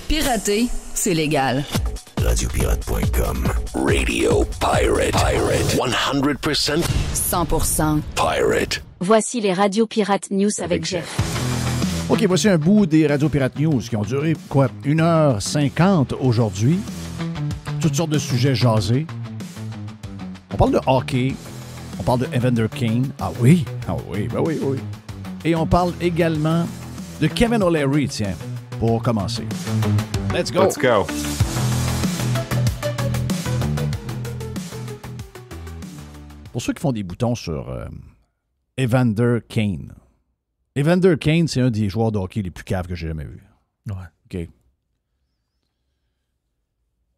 Pirater, c'est légal. Radiopirate.com. Radio Pirate. 100% 100% pirate. Voici les Radio Pirates News avec Jeff. OK, voici un bout des Radio Pirate News qui ont duré, 1h50 aujourd'hui. Toutes sortes de sujets jasés. On parle de hockey. On parle de Evander Kane. Ah oui, ben oui. Et on parle également de Kevin O'Leary, tiens, pour commencer. Let's go. Let's go. Pour ceux qui font des boutons sur Evander Kane. Evander Kane, c'est un des joueurs de hockey les plus caves que j'ai jamais vu. Ouais. OK.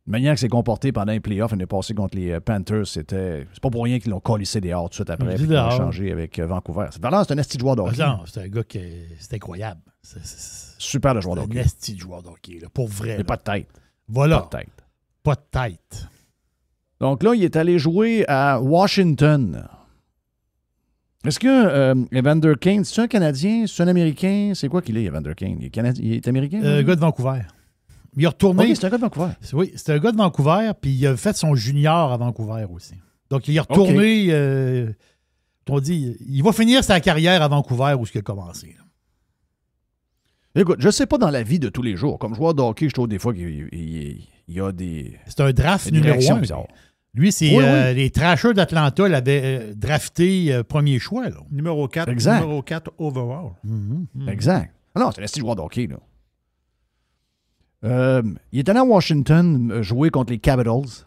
La manière que c'est comporté pendant les playoffs l'année passée contre les Panthers, c'est pas pour rien qu'ils l'ont collissé dehors tout de suite après et qu'ils l'ont changé avec Vancouver. C'est un esti de joueur de hockey. Non, c'est un gars qui c'est incroyable. Super de joueur de hockey. Un esti de joueur de hockey, là, pour vrai. Mais pas de tête. Voilà. Pas de tête. Pas de tête. Donc là, il est allé jouer à Washington. Est-ce que Evander Kane, c'est un Canadien, c'est un Américain? C'est quoi qu'il est, Evander Kane? Il est Américain? Gars de Vancouver. Il est retourné. Oui, c'est un gars de Vancouver. Oui, c'est un gars de Vancouver, puis il a fait son junior à Vancouver aussi. Donc, il est retourné, on dit, il va finir sa carrière à Vancouver où il a commencé. Là. Écoute, je sais pas dans la vie de tous les jours. Comme joueur de hockey, je trouve des fois qu'il y a des... C'est un draft numéro 1. Lui, c'est les Trashers d'Atlanta l'avaient drafté premier choix. Là. Numéro 4. Exact. Numéro 4 overall. Exact. Ah non, c'est un petit joueur de hockey, là. Il est allé à Washington jouer contre les Capitals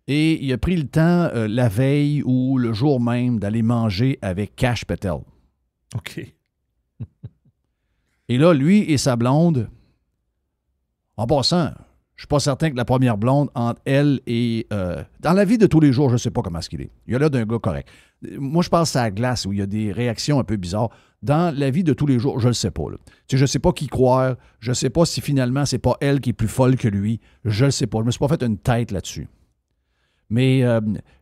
et il a pris le temps la veille ou le jour même d'aller manger avec Cash Patel. OK. Et là, lui et sa blonde, en passant, je suis pas certain que la première blonde entre elle et... dans la vie de tous les jours, je sais pas comment est-ce qu'il est. Il a l'air d'un gars correct. Moi, je pense à la glace où il y a des réactions un peu bizarres. Dans la vie de tous les jours, je ne sais pas. Là. Tu sais, je ne sais pas qui croire. Je ne sais pas si finalement, c'est pas elle qui est plus folle que lui. Je ne sais pas. Je ne me suis pas fait une tête là-dessus. Mais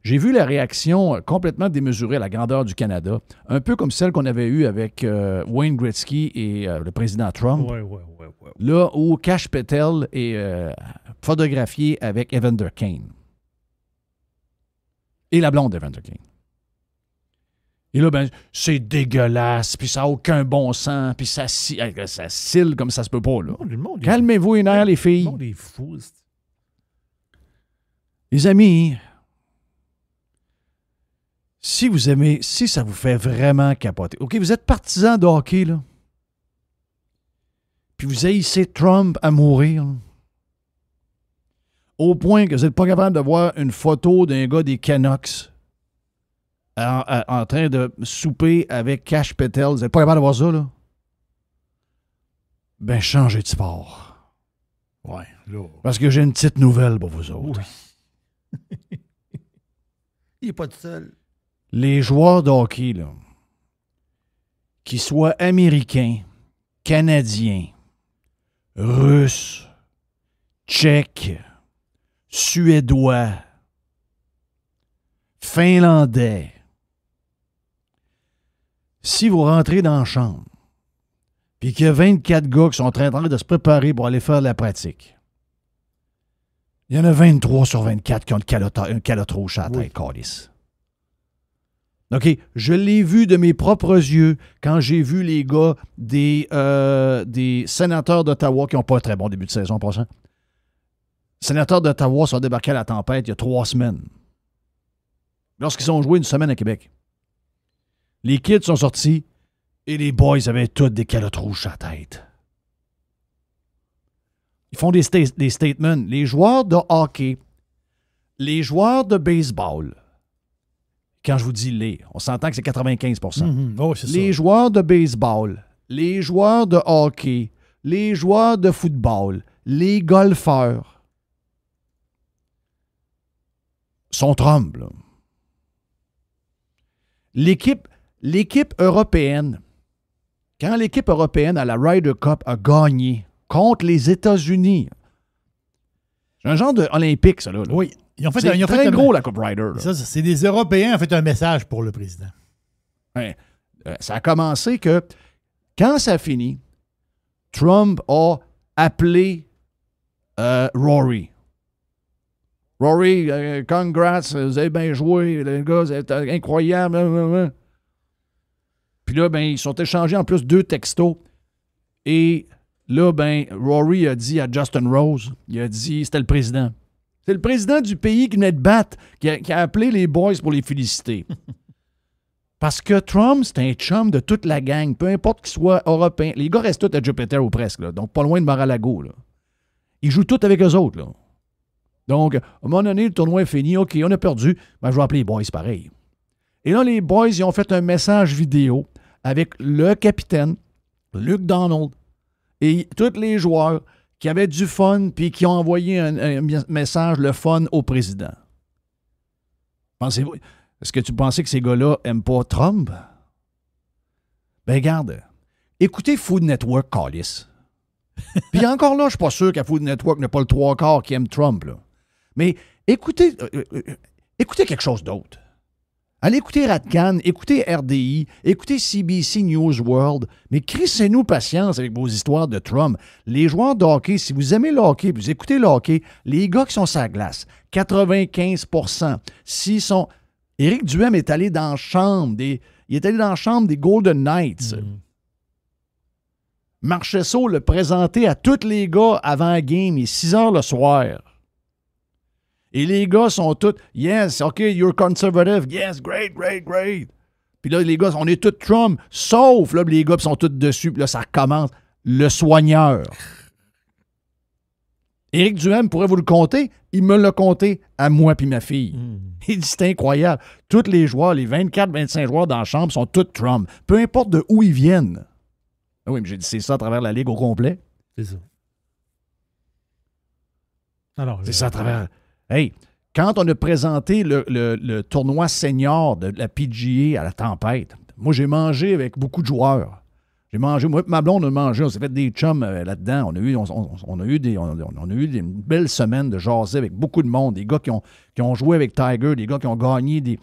j'ai vu la réaction complètement démesurée à la grandeur du Canada, un peu comme celle qu'on avait eue avec Wayne Gretzky et le président Trump. Ouais. Là où Cash Patel est photographié avec Evander Kane. Et la blonde d'Evander Kane. Et là, ben, c'est dégueulasse, puis ça n'a aucun bon sens, puis ça scille comme ça se peut pas, là. Calmez-vous les nerfs, les filles. Le monde est fou. Les amis, si vous aimez, si ça vous fait vraiment capoter, OK, vous êtes partisan de hockey, là, puis vous haïssez Trump à mourir, là, au point que vous n'êtes pas capable de voir une photo d'un gars des Canucks en train de souper avec Cash Patel. Vous n'êtes pas capable de voir ça, là? Ben, changez de sport. Ouais, là. Parce que j'ai une petite nouvelle pour vous autres. Oui. Il n'est pas tout seul. Les joueurs de hockey, là, qu'ils soient américains, canadiens, russes, tchèques, suédois, finlandais, si vous rentrez dans la chambre puis qu'il y a 24 gars qui sont en train de se préparer pour aller faire de la pratique, il y en a 23 sur 24 qui ont un calotte rouge à la tête, câlisse. OK, je l'ai vu de mes propres yeux quand j'ai vu les gars des sénateurs d'Ottawa qui n'ont pas un très bon début de saison en passant. Les sénateurs d'Ottawa sont débarqués à la tempête il y a 3 semaines. Lorsqu'ils ont joué une semaine à Québec. Les kids sont sortis et les boys avaient tous des calottes rouges à la tête. Ils font des statements. Les joueurs de hockey, les joueurs de baseball, quand je vous dis les, on s'entend que c'est 95%. Oh, c'est les ça. joueurs de baseball, les joueurs de hockey, les joueurs de football, les golfeurs sont Trump, là. L'équipe européenne, quand l'équipe européenne à la Ryder Cup a gagné contre les États-Unis, c'est un genre de olympique, ça, là. Oui. Ils ont fait, C'est très gros, la Coupe Ryder. Là. C'est des Européens qui ont fait un message pour le président. Ouais. Ça a commencé que, quand ça finit, Trump a appelé Rory. Rory, congrats, vous avez bien joué, les gars, c'est incroyable. Puis là, ben, ils sont échangés en plus 2 textos. Et là, ben, Rory a dit à Justin Rose, il a dit, c'était le président. C'est le président du pays qui venait de battre, qui a appelé les boys pour les féliciter. Parce que Trump, c'est un chum de toute la gang, peu importe qu'il soit européen. Les gars restent tous à Jupiter ou presque, là, donc pas loin de Mar-a-Lago. Là. Ils jouent tous avec eux autres. Là. Donc, à un moment donné, le tournoi est fini. OK, on a perdu. Ben, je vais appeler les boys pareil. Et là, les boys, ils ont fait un message vidéo avec le capitaine, Luke Donald, et tous les joueurs qui avaient du fun puis qui ont envoyé un message, le fun, au président. Pensez-vous, est-ce que tu pensais que ces gars-là n'aiment pas Trump? Ben, regarde, écoutez Food Network, Callis. Puis encore là, je suis pas sûr qu'à Food Network n'a pas le 3/4 qui aime Trump, là. Mais écoutez quelque chose d'autre. Allez écouter Radcan, écoutez RDI, écoutez CBC News World, mais crissez-nous patience avec vos histoires de Trump. Les joueurs de hockey, si vous aimez le hockey, vous écoutez le hockey, les gars qui sont sur la glace, 95%, s'ils sont... Éric Duhem est allé dans la chambre des Golden Knights. Marchesso l'a présenté à tous les gars avant la game, il est 6 heures le soir. Et les gars sont tous, yes, OK, you're conservative, yes, great. Puis là, les gars, on est tous Trump, sauf, là, les gars sont tous dessus, puis là, ça recommence, le soigneur. Éric Duhem pourrait vous le compter, il me l'a compté à moi puis ma fille. Il dit, c'est incroyable. Tous les joueurs, les 24-25 joueurs dans la chambre sont tous Trump, peu importe de où ils viennent. Ah oui, mais j'ai dit, c'est ça à travers la Ligue au complet. C'est ça. Alors, c'est ça à travers... Hey, quand on a présenté le tournoi senior de la PGA à la tempête, moi, j'ai mangé avec beaucoup de joueurs. Moi et ma blonde, on a mangé, on s'est fait des chums là-dedans. On a eu une belle semaine de jaser avec beaucoup de monde, des gars qui ont joué avec Tiger, des gars qui ont gagné des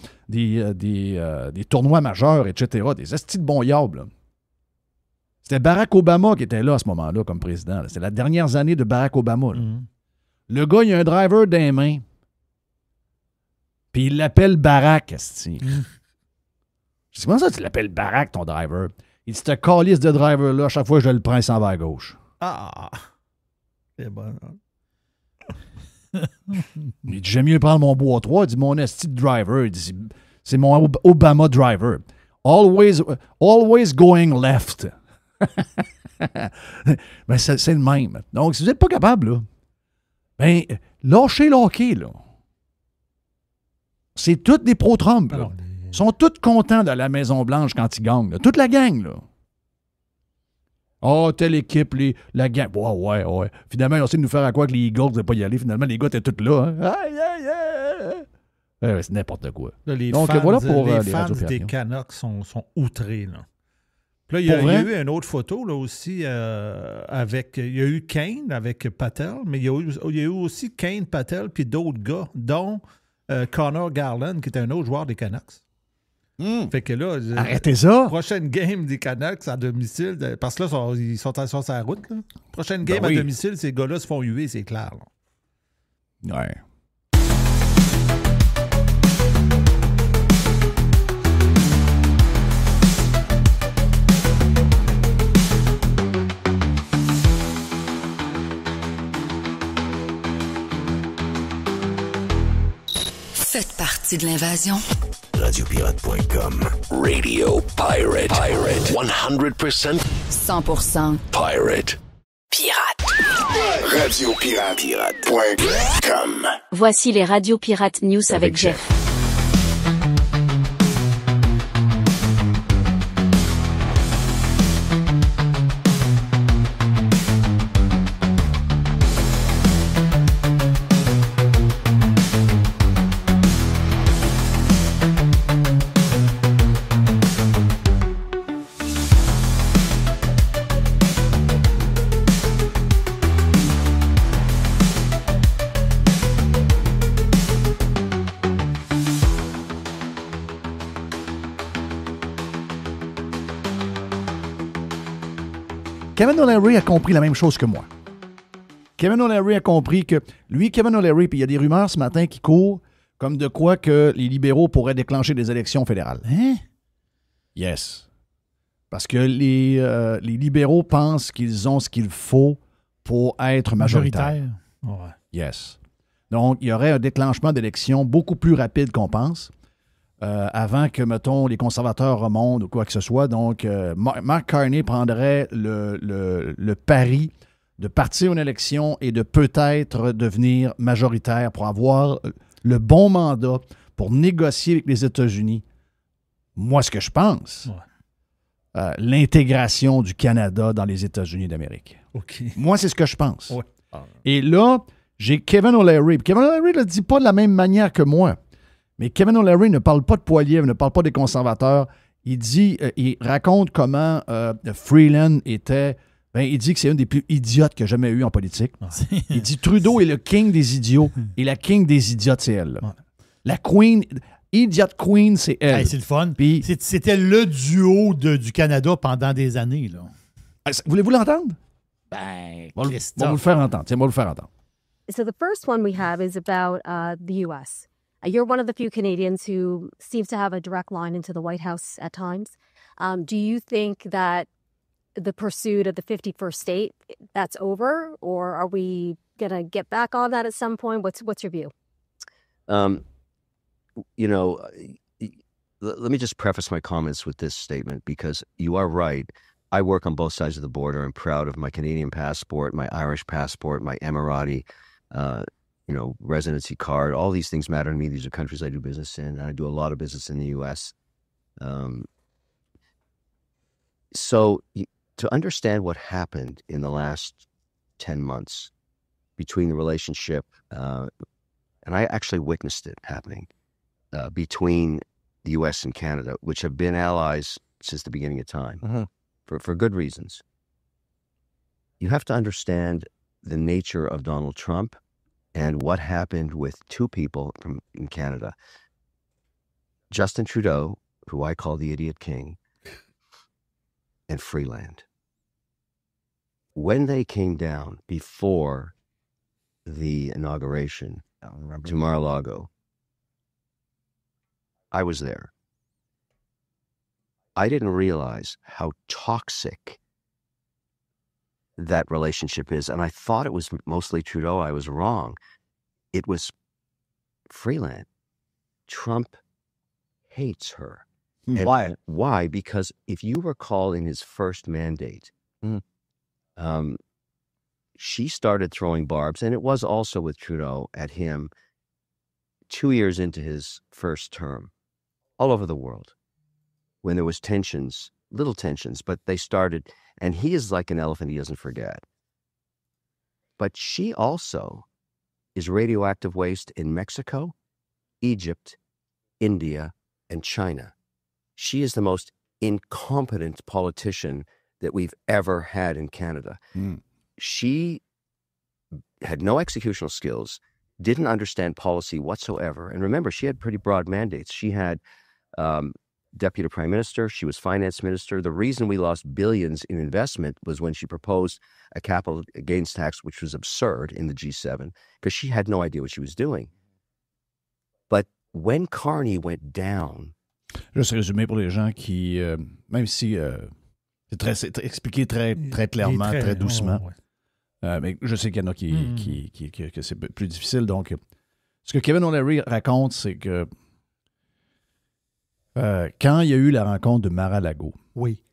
tournois majeurs, etc., des estis de bons yables, là. C'était Barack Obama qui était là à ce moment-là comme président. Là. C'est la dernière année de Barack Obama. Le gars, il a un driver dans les mains. Puis il l'appelle Barack, esti. Je dis, comment ça tu l'appelles Barack, ton driver? Il dit, ce calice de driver-là, à chaque fois que je le prends, il s'en va à gauche. Ah! C'est bon. Il dit, j'aime mieux prendre mon bois 3. Il dit, mon esti de driver. Il dit, c'est mon Obama driver. Always going left. Ben, c'est le même. Donc, si vous n'êtes pas capable, là, ben, lâchez le hockey, là. C'est tous des pro-Trump, là. Ils sont tous contents de la Maison-Blanche quand ils gagnent, là. Toute la gang, là. Oh, telle équipe, la gang. Ouais. Finalement, ils ont essayé de nous faire à quoi que les Eagles ne pas y aller. Finalement, les gars étaient tous là. Hein? C'est n'importe quoi. Là, les donc, fans, voilà pour les les fans radios des Périon. Canucks sont outrés, là. Puis là, il y a eu une autre photo là aussi avec... Il y a eu Kane avec Patel, mais il y a eu aussi Kane, Patel, puis d'autres gars, dont Connor Garland, qui était un autre joueur des Canucks. Fait que là... Arrêtez ça! Prochaine game des Canucks à domicile, parce que là, ils sont sur la route. Là. Prochaine game à domicile, ces gars-là se font huer, c'est clair. Là. Ouais. Faites partie de l'invasion. Radiopirate.com. Radio Pirate. 100% 100% pirate. pirate. Radiopirate.com. Voici les radios Pirate News avec Jeff. Kevin O'Leary a compris la même chose que moi. Kevin O'Leary a compris que lui, Kevin O'Leary, puis il y a des rumeurs ce matin qui courent comme de quoi que les libéraux pourraient déclencher des élections fédérales. Hein? Yes. Parce que les libéraux pensent qu'ils ont ce qu'il faut pour être majoritaires. Ouais. Yes. Donc, il y aurait un déclenchement d'élections beaucoup plus rapide qu'on pense, avant que, mettons, les conservateurs remontent ou quoi que ce soit. Donc, Mark Carney prendrait le pari de partir une élection et de peut-être devenir majoritaire pour avoir le bon mandat pour négocier avec les États-Unis. Moi, ce que je pense, l'intégration du Canada dans les États-Unis d'Amérique. OK. Moi, c'est ce que je pense. Ouais. Et là, j'ai Kevin O'Leary. Kevin O'Leary ne le dit pas de la même manière que moi. Mais Kevin O'Leary ne parle pas de Poilievre, ne parle pas des conservateurs. Il dit, il raconte comment Freeland était... il dit que c'est une des plus idiotes qu'il a jamais eu en politique. Il dit Trudeau est le king des idiots et la king des idiotes, c'est elle. Là. La queen, idiot queen, c'est elle. Hey, c'est le fun. Puis, c'était le duo du Canada pendant des années. Là. Voulez-vous l'entendre? Ben, On va vous le faire entendre. Tiens, on va vous le faire entendre. So the first one we have is about the U.S. You're one of the few Canadians who seems to have a direct line into the White House at times. Do you think that the pursuit of the 51st state, that's over? Or are we going to get back on that at some point? What's your view? Let me just preface my comments with this statement, because you are right. I work on both sides of the border. I'm proud of my Canadian passport, my Irish passport, my Emirati, residency card. All these things matter to me. These are countries I do business in, and I do a lot of business in the U.S. So to understand what happened in the last 10 months between the relationship, and I actually witnessed it happening, between the U.S. and Canada, which have been allies since the beginning of time, for good reasons. You have to understand the nature of Donald Trump and what happened with two people in Canada. Justin Trudeau, who I call the Idiot King, and Freeland. When they came down before the inauguration to Mar-a-Lago, I was there. I didn't realize how toxic that relationship is, and I thought it was mostly Trudeau. I was wrong. It was Freeland. Trump hates her. Why? Why? Because if you recall in his first mandate, she started throwing barbs, and it was also with Trudeau, at him 2 years into his first term, all over the world, when there was tensions, little tensions, but they started, and he is like an elephant, he doesn't forget. But she also is radioactive waste in Mexico, Egypt, India, and China. She is the most incompetent politician that we've ever had in Canada. She had no executional skills, didn't understand policy whatsoever. And remember, she had pretty broad mandates. She had deputy prime minister. She was finance minister. The reason we lost billions in investment was when she proposed a capital gains tax, which was absurd in the G7, because she had no idea what she was doing. But when Carney went down... Juste résumer pour les gens qui, même si c'est expliqué très clairement, très doucement, mais je sais qu'il y en a que c'est plus difficile. Donc, ce que Kevin O'Leary raconte, c'est que quand il y a eu la rencontre de Mar-a-Lago,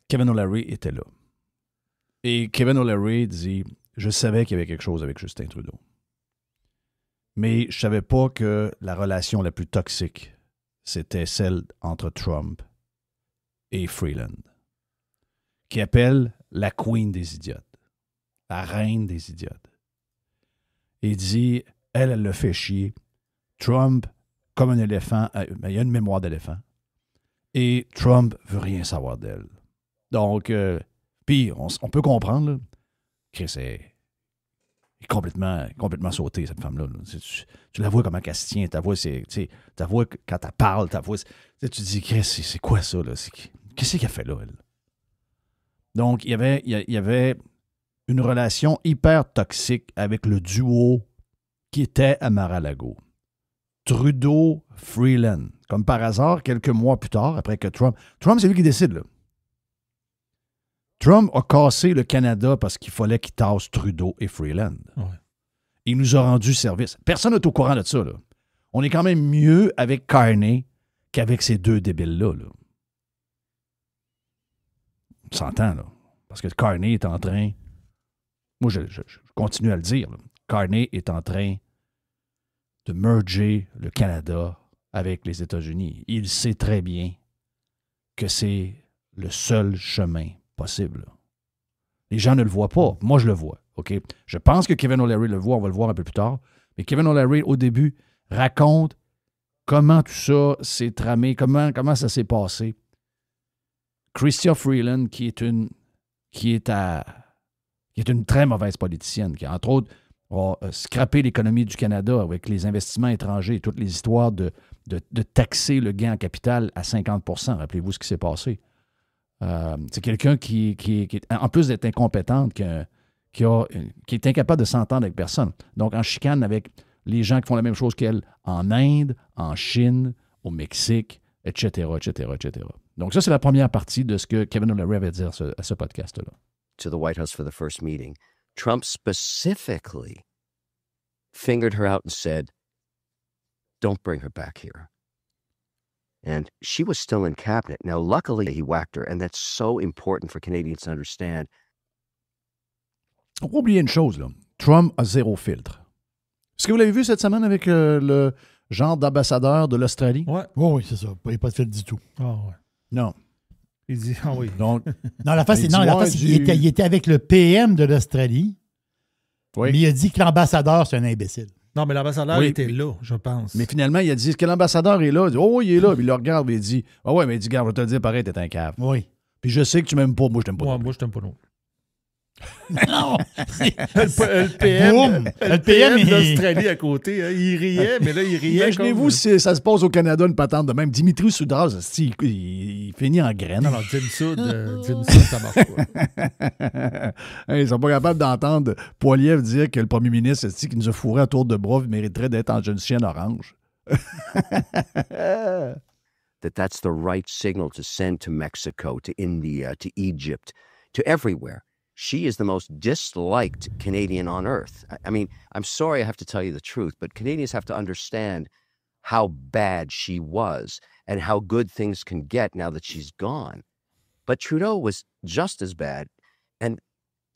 Kevin O'Leary était là. Et Kevin O'Leary dit « Je savais qu'il y avait quelque chose avec Justin Trudeau. Mais je savais pas que la relation la plus toxique, c'était celle entre Trump et Freeland, qui appelle la queen des idiotes, la reine des idiotes. Il dit, elle le fait chier. Trump, comme un éléphant, il a une mémoire d'éléphant. Et Trump veut rien savoir d'elle. Donc, puis on peut comprendre là, que c'est complètement sautée, cette femme-là. Tu la vois comment elle se tient, ta voix, quand elle parle, ta voix, tu te dis, c'est quoi ça, là? Qu'est-ce qu'elle fait là, elle? Donc, il y avait une relation hyper toxique avec le duo qui était à Mar-a-Lago. Trudeau-Freeland. Comme par hasard, quelques mois plus tard, après que Trump... Trump, c'est lui qui décide, là. Trump a cassé le Canada parce qu'il fallait qu'il tasse Trudeau et Freeland. Ouais. Il nous a rendu service. Personne n'est au courant de ça, là. On est quand même mieux avec Carney qu'avec ces deux débiles-là, là. On s'entend, là. Parce que Carney est en train... Moi, je continue à le dire, là. Carney est en train de merger le Canada avec les États-Unis. Il sait très bien que c'est le seul chemin possible. Les gens ne le voient pas. Moi, je le vois. OK? Je pense que Kevin O'Leary le voit. On va le voir un peu plus tard. Mais Kevin O'Leary, au début, raconte comment tout ça s'est tramé, comment ça s'est passé. Chrystia Freeland, qui est une très mauvaise politicienne, qui, entre autres, a scrappé l'économie du Canada avec les investissements étrangers et toutes les histoires de taxer le gain en capital à 50 %. Rappelez-vous ce qui s'est passé. C'est quelqu'un qui en plus d'être incompétente, qui est incapable de s'entendre avec personne. Donc, en chicane avec les gens qui font la même chose qu'elle en Inde, en Chine, au Mexique, etc., etc., etc. Donc, ça, c'est la première partie de ce que Kevin O'Leary avait à dire à ce podcast-là. To the White House for the first meeting, Trump specifically fingered her out and said, "Don't bring her back here." And she was still in cabinet. Now, luckily, he whacked her, and that's so important for Canadians to understand. On va oublier une chose, là. Trump a zéro filtre. Est-ce que vous l'avez vu cette semaine avec le genre d'ambassadeur de l'Australie? Ouais. Oh, oui, c'est ça. Il n'y a pas de filtre du tout. Ah ouais. Non. Il dit, ah oui. Donc, non, la face, il était avec le PM de l'Australie. Oui. Mais il a dit que l'ambassadeur, c'est un imbécile. Non, mais l'ambassadeur était là, je pense. Mais finalement, il a dit, est-ce que l'ambassadeur est là? Il dit, oh, il est là. Puis il le regarde et il dit, ah ouais, mais il dit, regarde, je vais te le dire, pareil, t'es un cave. Oui. Puis je sais que tu m'aimes pas, moi je t'aime pas. Moi, je t'aime pas non. Non! le PM de l'Australie à côté, hein, il riait, mais là, il riait. Imaginez-vous si ça se passe au Canada, une patente de même. Dimitri Soudas, il finit en graine. Non, Jim Soud, ça marche pas. Ils sont pas capables d'entendre Poiliev dire que le premier ministre qui nous a fourré à tour de bras mériterait d'être en jeune chienne orange. That's the right signal to send to Mexico, to India, to Egypt, to everywhere. She is the most disliked Canadian on earth. I mean, I'm sorry I have to tell you the truth, but Canadians have to understand how bad she was and how good things can get now that she's gone. But Trudeau was just as bad. And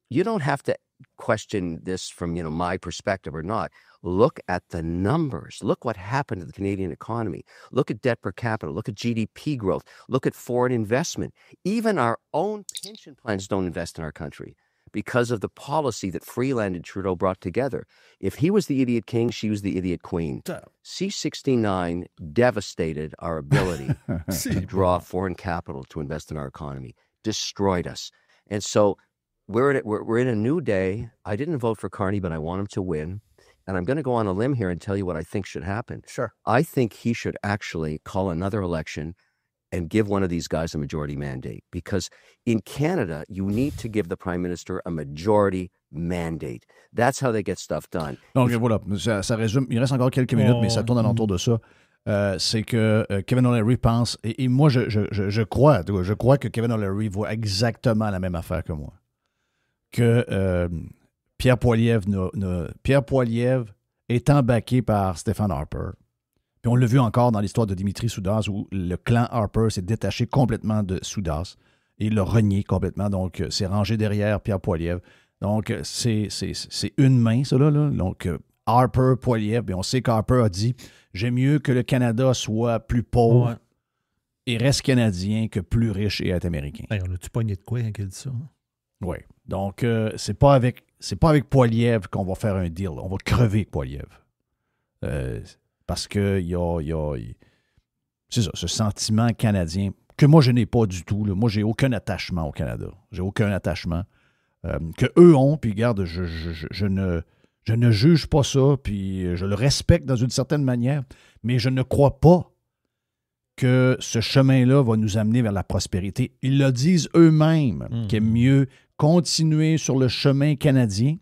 you don't have to question this from, my perspective or not. Look at the numbers. Look what happened to the Canadian economy. Look at debt per capita. Look at GDP growth. Look at foreign investment. Even our own pension plans don't invest in our country because of the policy that Freeland and Trudeau brought together. If he was the idiot king, she was the idiot queen. C-69 devastated our ability to draw foreign capital to invest in our economy, destroyed us. And so we're in a new day. I didn't vote for Carney, but I want him to win. And I'm going to go on a limb here and tell you what I think should happen. Sure. I think he should actually call another election and give one of these guys a majority mandate. Because in Canada, you need to give the Prime Minister a majority mandate. That's how they get stuff done. Donc voilà, ça résume. Il reste encore quelques minutes, mais ça tourne alentour de ça. C'est que Kevin O'Leary pense, et moi je crois que Kevin O'Leary voit exactement la même affaire que moi. Que Pierre Poilievre étant backé par Stephen Harper. Puis on l'a vu encore dans l'histoire de Dimitri Soudas où le clan Harper s'est détaché complètement de Soudas et l'a renié complètement. Donc, c'est rangé derrière Pierre Poilievre. Donc, c'est une main, ça là. Donc, Harper, Poilievre, on sait qu'Harper a dit « J'aime mieux que le Canada soit plus pauvre et reste canadien que plus riche et être américain. » On a-tu pogné de quoi quand il dit ça? Oui. Donc, c'est pas avec Poilievre qu'on va faire un deal. On va crever avec Poilievre. Parce que c'est ça, ce sentiment canadien que moi, je n'ai pas du tout. Là. Moi, j'ai aucun attachement au Canada. J'ai aucun attachement que eux ont. Puis, regarde, je ne juge pas ça. Puis, je le respecte dans une certaine manière. Mais je ne crois pas que ce chemin-là va nous amener vers la prospérité. Ils le disent eux-mêmes, qu'il est mieux continuer sur le chemin canadien,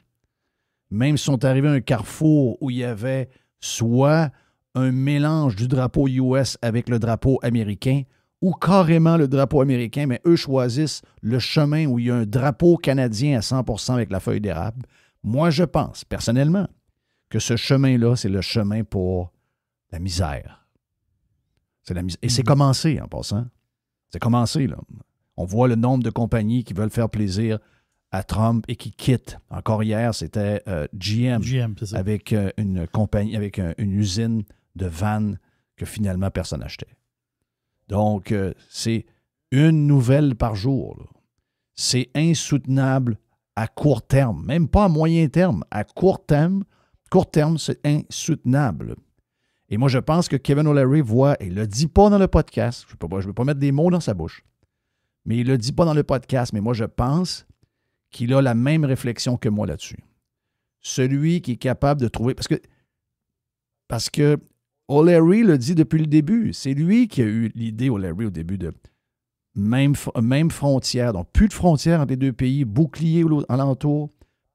même si sont arrivés à un carrefour où il y avait soit un mélange du drapeau US avec le drapeau américain ou carrément le drapeau américain, mais eux choisissent le chemin où il y a un drapeau canadien à 100% avec la feuille d'érable. Moi, je pense, personnellement, que ce chemin-là, c'est le chemin pour la misère. C'est la misère. Et c'est commencé, en passant. C'est commencé, là. On voit le nombre de compagnies qui veulent faire plaisir à Trump et qui quittent. Encore hier, c'était GM c'est ça. avec une compagnie, avec une usine de vannes que finalement personne n'achetait. Donc, c'est une nouvelle par jour, là. C'est insoutenable à court terme, même pas à moyen terme. À court terme, c'est insoutenable. Et moi, je pense que Kevin O'Leary voit, et il ne le dit pas dans le podcast, je ne veux pas mettre des mots dans sa bouche, mais il ne le dit pas dans le podcast, mais moi, je pense qu'il a la même réflexion que moi là-dessus. Celui qui est capable de trouver... Parce que O'Leary le dit depuis le début. C'est lui qui a eu l'idée, O'Leary, au début, de même frontière. Donc, plus de frontières entre les deux pays, bouclier alentour,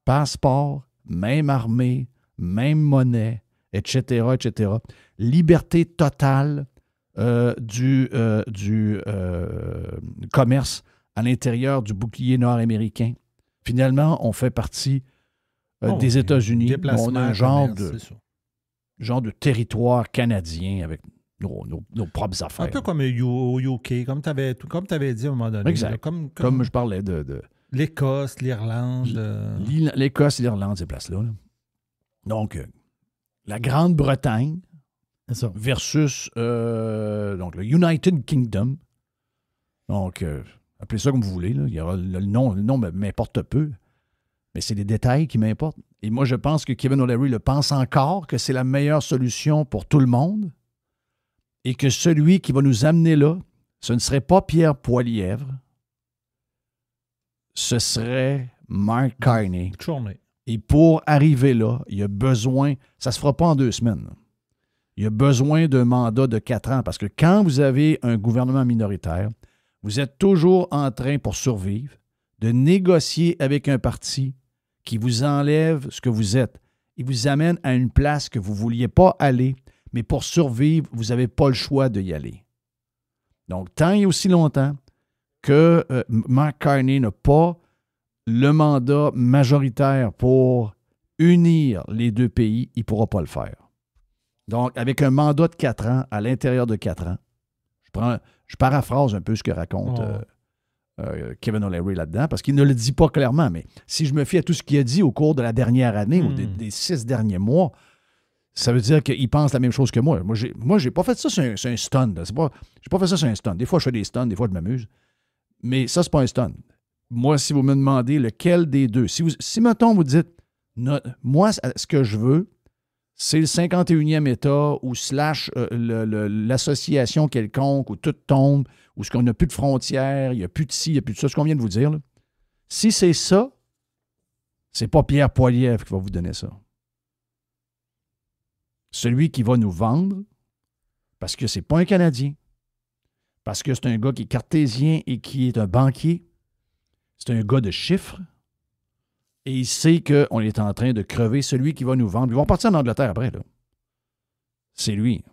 passeport, même armée, même monnaie, etc., etc. Liberté totale du commerce à l'intérieur du bouclier nord-américain. Finalement, on fait partie des États-Unis. On a un genre de territoire canadien avec nos propres affaires. Un peu comme au UK, comme tu avais dit à un moment donné. Exact. Là, comme je parlais de l'Écosse, l'Irlande. L'Écosse et l'Irlande, ces places-là. Là. Donc, la Grande-Bretagne versus donc le United Kingdom. Donc, appelez ça comme vous voulez. Là. Il y aura le nom m'importe peu. Mais c'est des détails qui m'importent. Et moi, je pense que Kevin O'Leary le pense encore, que c'est la meilleure solution pour tout le monde et que celui qui va nous amener là, ce ne serait pas Pierre Poilievre, ce serait Mark Carney. Et pour arriver là, il y a besoin, ça ne se fera pas en 2 semaines. Là. Il y a besoin d'un mandat de 4 ans parce que quand vous avez un gouvernement minoritaire, vous êtes toujours en train, pour survivre, de négocier avec un parti qui vous enlève ce que vous êtes. Il vous amène à une place que vous ne vouliez pas aller, mais pour survivre, vous n'avez pas le choix d'y aller. Donc, tant et aussi longtemps que Mark Carney n'a pas le mandat majoritaire pour unir les deux pays, il ne pourra pas le faire. Donc, avec un mandat de 4 ans, à l'intérieur de 4 ans, je paraphrase un peu ce que raconte Kevin O'Leary là-dedans, parce qu'il ne le dit pas clairement, mais si je me fie à tout ce qu'il a dit au cours de la dernière année ou des 6 derniers mois, ça veut dire qu'il pense la même chose que moi. Moi, j'ai pas fait ça sur un stun. J'ai pas fait ça sur un stun. Des fois, je fais des stuns, des fois, je m'amuse. Mais ça, c'est pas un stun. Moi, si vous me demandez lequel des deux, si mettons, vous dites, moi, ce que je veux, c'est le 51e État ou / l'association quelconque où tout tombe, où on n'a plus de frontières, il n'y a plus de ci, il n'y a plus de ça, ce qu'on vient de vous dire. Là. Si c'est ça, c'est pas Pierre Poilievre qui va vous donner ça. Celui qui va nous vendre, parce que c'est pas un Canadien, parce que c'est un gars qui est cartésien et qui est un banquier, c'est un gars de chiffres, et il sait qu'on est en train de crever celui qui va nous vendre. Ils vont partir en Angleterre après, là. C'est lui.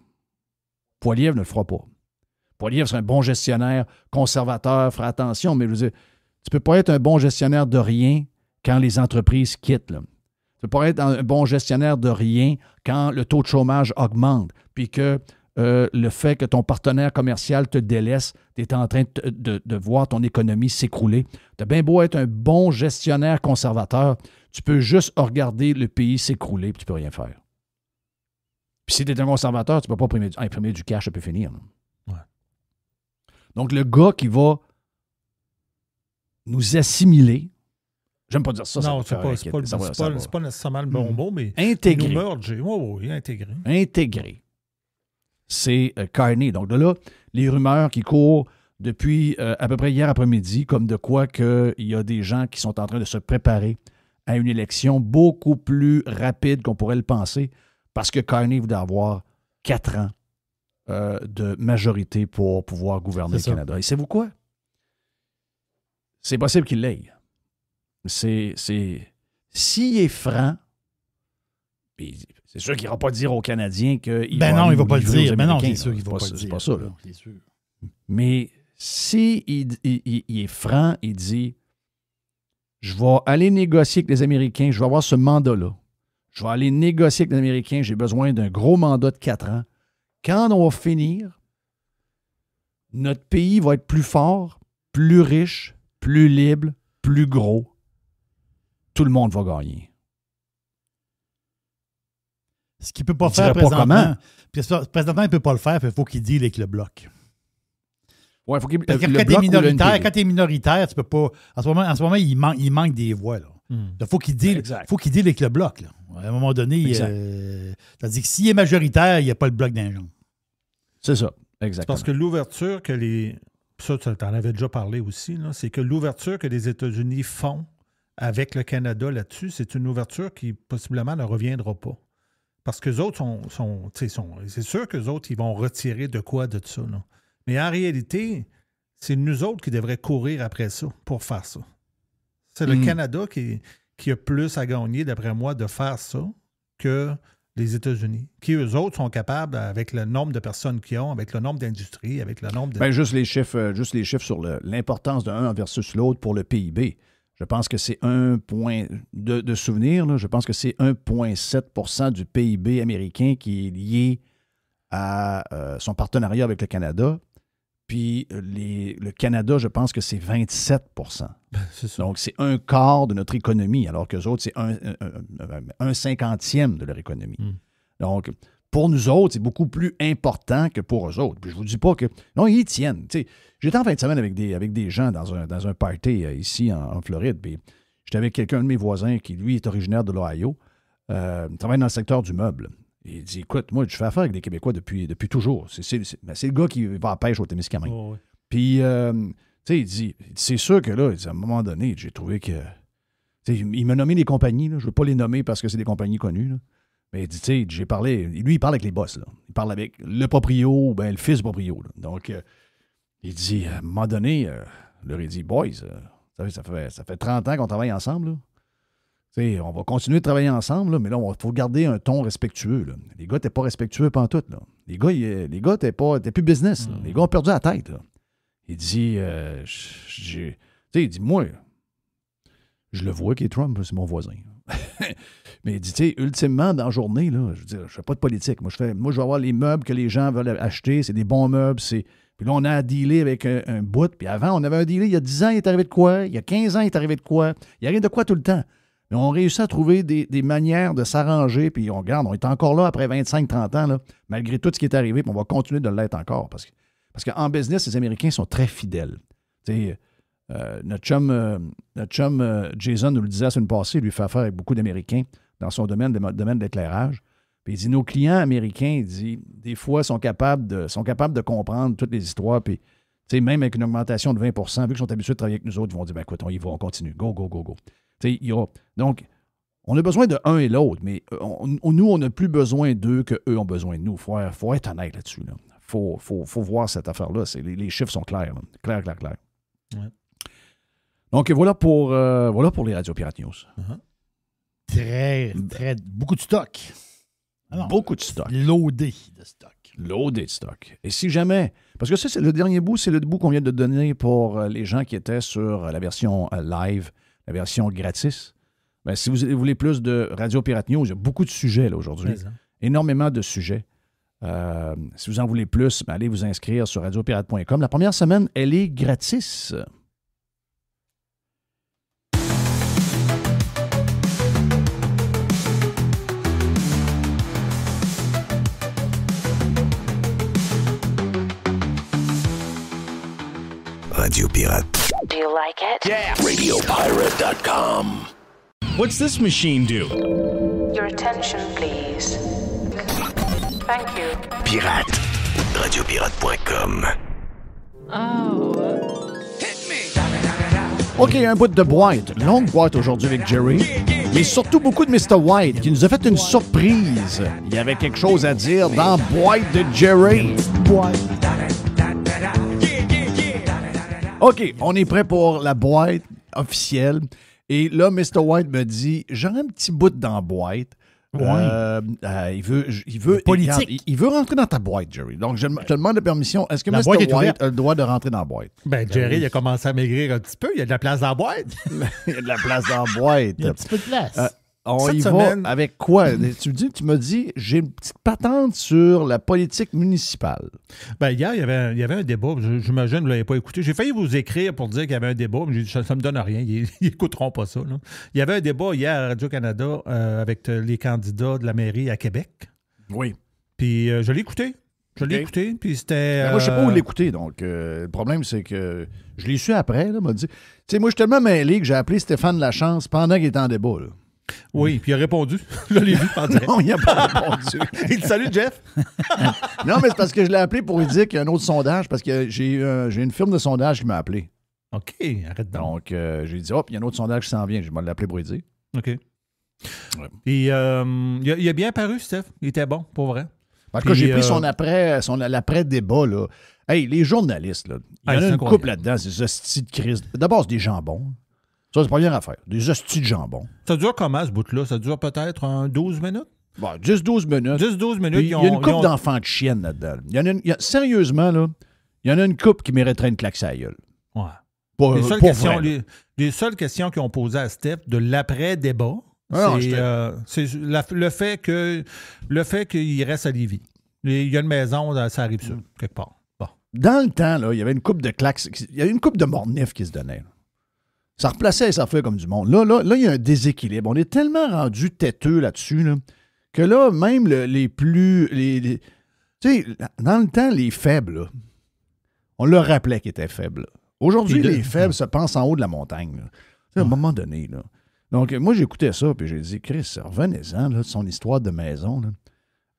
Poilievre ne le fera pas. Poilievre serait un bon gestionnaire, conservateur, fera attention, mais je veux dire, tu ne peux pas être un bon gestionnaire de rien quand les entreprises quittent. Là. Tu ne peux pas être un bon gestionnaire de rien quand le taux de chômage augmente, puis que le fait que ton partenaire commercial te délaisse, tu es en train de voir ton économie s'écrouler. Tu as bien beau être un bon gestionnaire conservateur, tu peux juste regarder le pays s'écrouler, puis tu ne peux rien faire. Puis si tu es un conservateur, tu ne peux pas imprimer du cash, ça peut finir. Ouais. Donc, le gars qui va nous assimiler, j'aime pas dire ça. Non, c'est pas nécessairement le bon mot, mais intégrer. Nous merger. Oui, intégrer. Intégrer. C'est Carney. Donc, de là, les rumeurs qui courent depuis à peu près hier après-midi, comme de quoi qu'il y a des gens qui sont en train de se préparer à une élection beaucoup plus rapide qu'on pourrait le penser, parce que Carney voudrait avoir 4 ans de majorité pour pouvoir gouverner le Canada. Et savez-vous quoi? C'est possible qu'il l'aille. s'il est franc, puis c'est sûr qu'il n'ira pas dire aux Canadiens qu'il ben va non, il ne va pas le dire. Ben non, c'est sûr qu'il ne va pas le dire. C'est pas ça, là. C'est sûr. Mais si il est franc, il dit « Je vais aller négocier avec les Américains, je vais avoir ce mandat-là. Je vais aller négocier avec les Américains, j'ai besoin d'un gros mandat de 4 ans. Quand on va finir, notre pays va être plus fort, plus riche, plus libre, plus gros. Tout le monde va gagner. » Ce qu'il ne peut pas faire présentement. Présentement, il ne peut pas le faire, il faut qu'il deal avec le bloc. Ouais, faut qu'il, parce que quand tu es minoritaire, tu peux pas. En ce moment il manque des voix. Il faut qu'il deal avec le bloc. Là. À un moment donné, c'est-à-dire que s'il est majoritaire, il n'y a pas le bloc d'un genre. C'est ça, exactement. C'est parce que l'ouverture que les. Ça, tu en avais déjà parlé aussi, là, c'est que l'ouverture que les États-Unis font avec le Canada là-dessus, c'est une ouverture qui possiblement ne reviendra pas. Parce qu'eux autres c'est sûr qu'eux autres, ils vont retirer de quoi de ça. Là. Mais en réalité, c'est nous autres qui devraient courir après ça pour faire ça. C'est le Canada qui a plus à gagner, d'après moi, de faire ça que les États-Unis, qui, eux autres, sont capables, avec le nombre de personnes qu'ils ont, avec le nombre d'industries, avec le nombre de... Bien, juste les chiffres sur l'importance d'un versus l'autre pour le PIB. Je pense que c'est un point de souvenir, là, je pense que c'est 1,7 % du PIB américain qui est lié à son partenariat avec le Canada. Puis le Canada, je pense que c'est 27 %. C'est ça. Donc, c'est un quart de notre économie, alors qu'eux autres, c'est un cinquantième de leur économie. Donc, pour nous autres, c'est beaucoup plus important que pour eux autres. Puis je vous dis pas que... Non, ils y tiennent. T'sais, j'étais en fin de semaine avec des gens dans un party ici en Floride. Puis j'étais avec quelqu'un de mes voisins qui, lui, est originaire de l'Ohio. Il travaille dans le secteur du meuble. Il dit, écoute, moi, je fais affaire avec des Québécois depuis toujours. C'est le gars qui va à la pêche au Témiscamingue. Oh, oui. Puis, tu sais, il dit, c'est sûr que là, à un moment donné, j'ai trouvé que... Il m'a nommé des compagnies. Là. Je ne veux pas les nommer parce que c'est des compagnies connues. Là. Mais il dit, tu sais, j'ai parlé... Lui, il parle avec les boss. Là. Il parle avec le proprio, ben le fils du proprio. Là. Donc, il dit, à un moment donné, là, il dit, boys, ça fait 30 ans qu'on travaille ensemble, là. T'sais, on va continuer de travailler ensemble, là, mais là, il faut garder un ton respectueux. Là. Les gars n'étaient pas respectueux pantoute. Là. Les gars n'étaient plus business. Là. Les gars ont perdu la tête. Là. Il dit, il dit, moi, je le vois qui est Trump, c'est mon voisin. Mais il dit, tu sais, ultimement, dans la journée, là, je veux dire, je fais pas de politique. Moi, je vais avoir les meubles que les gens veulent acheter. C'est des bons meubles. Puis là, on a à dealer avec un bout. Puis avant, on avait un dealer. Il y a 10 ans, il est arrivé de quoi? Il y a 15 ans, il est arrivé de quoi? Il arrive de quoi tout le temps? Mais on réussit à trouver des manières de s'arranger, puis on est encore là après 25-30 ans, là, malgré tout ce qui est arrivé, puis on va continuer de l'être encore. Parce qu'en business, les Américains sont très fidèles. Notre chum Jason nous le disait la semaine passée, il lui fait affaire avec beaucoup d'Américains dans son domaine de l'éclairage. Puis il dit, nos clients américains, il dit, des fois, sont capables de comprendre toutes les histoires, puis même avec une augmentation de 20 %, vu qu'ils sont habitués de travailler avec nous autres, ils vont dire, ben écoute, on y va, on continue, go, go, go, go. Donc, on a besoin de un et l'autre, mais nous, on n'a plus besoin d'eux qu'eux ont besoin de nous. Il faut être honnête là-dessus. Il faut voir cette affaire-là. Les chiffres sont clairs. Là. Clair. Ouais. Donc, voilà pour les Radio Pirate News. Très, beaucoup de stock. Beaucoup de stock. Loadé de stock. Loadé de stock. Et si jamais... Parce que ça, c'est le dernier bout, c'est le bout qu'on vient de donner pour les gens qui étaient sur la version live, la version gratis. Bien, si vous voulez plus de Radio Pirate News, il y a beaucoup de sujets là, aujourd'hui. Énormément de sujets. Si vous en voulez plus, bien, allez vous inscrire sur radiopirate.com. La première semaine, elle est gratis. Radio Pirate. Do you like it? Yeah! RadioPirate.com. What's this machine do? Your attention, please. Thank you. Pirate. RadioPirate.com. Oh. OK, un bout de boîte. Longue boîte aujourd'hui avec Jerry. Mais surtout beaucoup de Mr. White qui nous a fait une surprise. Il y avait quelque chose à dire dans Boîte de Jerry. OK, on est prêt pour la boîte officielle. Et là, Mr. White me dit, j'aurais un petit bout dans la boîte. Il veut politique. Il veut rentrer dans ta boîte, Jerry. Donc, je te demande de permission. Est-ce que La Mr. boîte est White ouverte. a le droit de rentrer dans la boîte? Ben, Jerry, il a commencé à maigrir un petit peu. Il y a de la place dans la boîte. Il y a de la place dans la boîte. Il y a un petit peu de place. On Cette y semaine- va avec quoi? Tu m'as dit, j'ai une petite patente sur la politique municipale. Ben, hier, il y avait un débat. J'imagine que vous ne l'avez pas écouté. J'ai failli vous écrire pour dire qu'il y avait un débat, mais j'ai dit, ça ne me donne rien. Ils n'écouteront pas ça. Là. Il y avait un débat hier à Radio-Canada avec les candidats de la mairie à Québec. Oui. Puis je l'ai écouté. Puis c'était. Ben, moi, je ne sais pas où l'écouter. Donc, le problème, c'est que je l'ai su après. Là, m'a dit, tu sais, moi, je suis tellement mêlé que j'ai appelé Stéphane Lachance pendant qu'il était en débat. Là. Oui, puis il a répondu. Je l'ai vu en direct. Non, il n'a pas répondu. Il te salue, Jeff. Non, mais c'est parce que je l'ai appelé pour lui dire qu'il y a un autre sondage, parce que j'ai une firme de sondage qui m'a appelé. OK, arrête donc. Donc, j'ai dit, hop, il y a un autre sondage qui s'en vient. Je vais l'appeler pour lui dire. OK. Ouais. Puis il a bien paru, Steph. Il était bon, pour vrai. En tout cas, j'ai pris l'après-débat, là. Hey, les journalistes, là, il y en a une couple là-dedans, ces hosties de crise. D'abord, c'est des jambons. Ça, c'est pas bien à faire. Des hosties de jambon. Ça dure comment, ce bout-là? Ça dure peut-être 12 minutes? Bon, 10-12 minutes. 10-12 minutes. Il y a une couple d'enfants de chiennes là-dedans. Sérieusement, là, il y en a une couple qui mériterait une claque sur la gueule. Ouais. Les seules questions qu'ils ont posées à Steph de l'après-débat, c'est le fait qu'il reste à Lévis. Il y a une maison, ça arrive sur quelque part. Bon. Dans le temps, là, il y avait une couple de claques. Il y avait une couple de mornifs qui se donnaient. Là. Ça replaçait les affaires comme du monde. Là, il y a un déséquilibre. On est tellement rendu têteux là-dessus là, que là, même les plus... tu sais, dans le temps, les faibles, là, on leur rappelait qu'ils étaient faibles. Aujourd'hui, les faibles se pensent en haut de la montagne. À un moment donné. Là. Donc, moi, j'écoutais ça, puis j'ai dit, Chris, revenez-en là, de son histoire de maison. Là.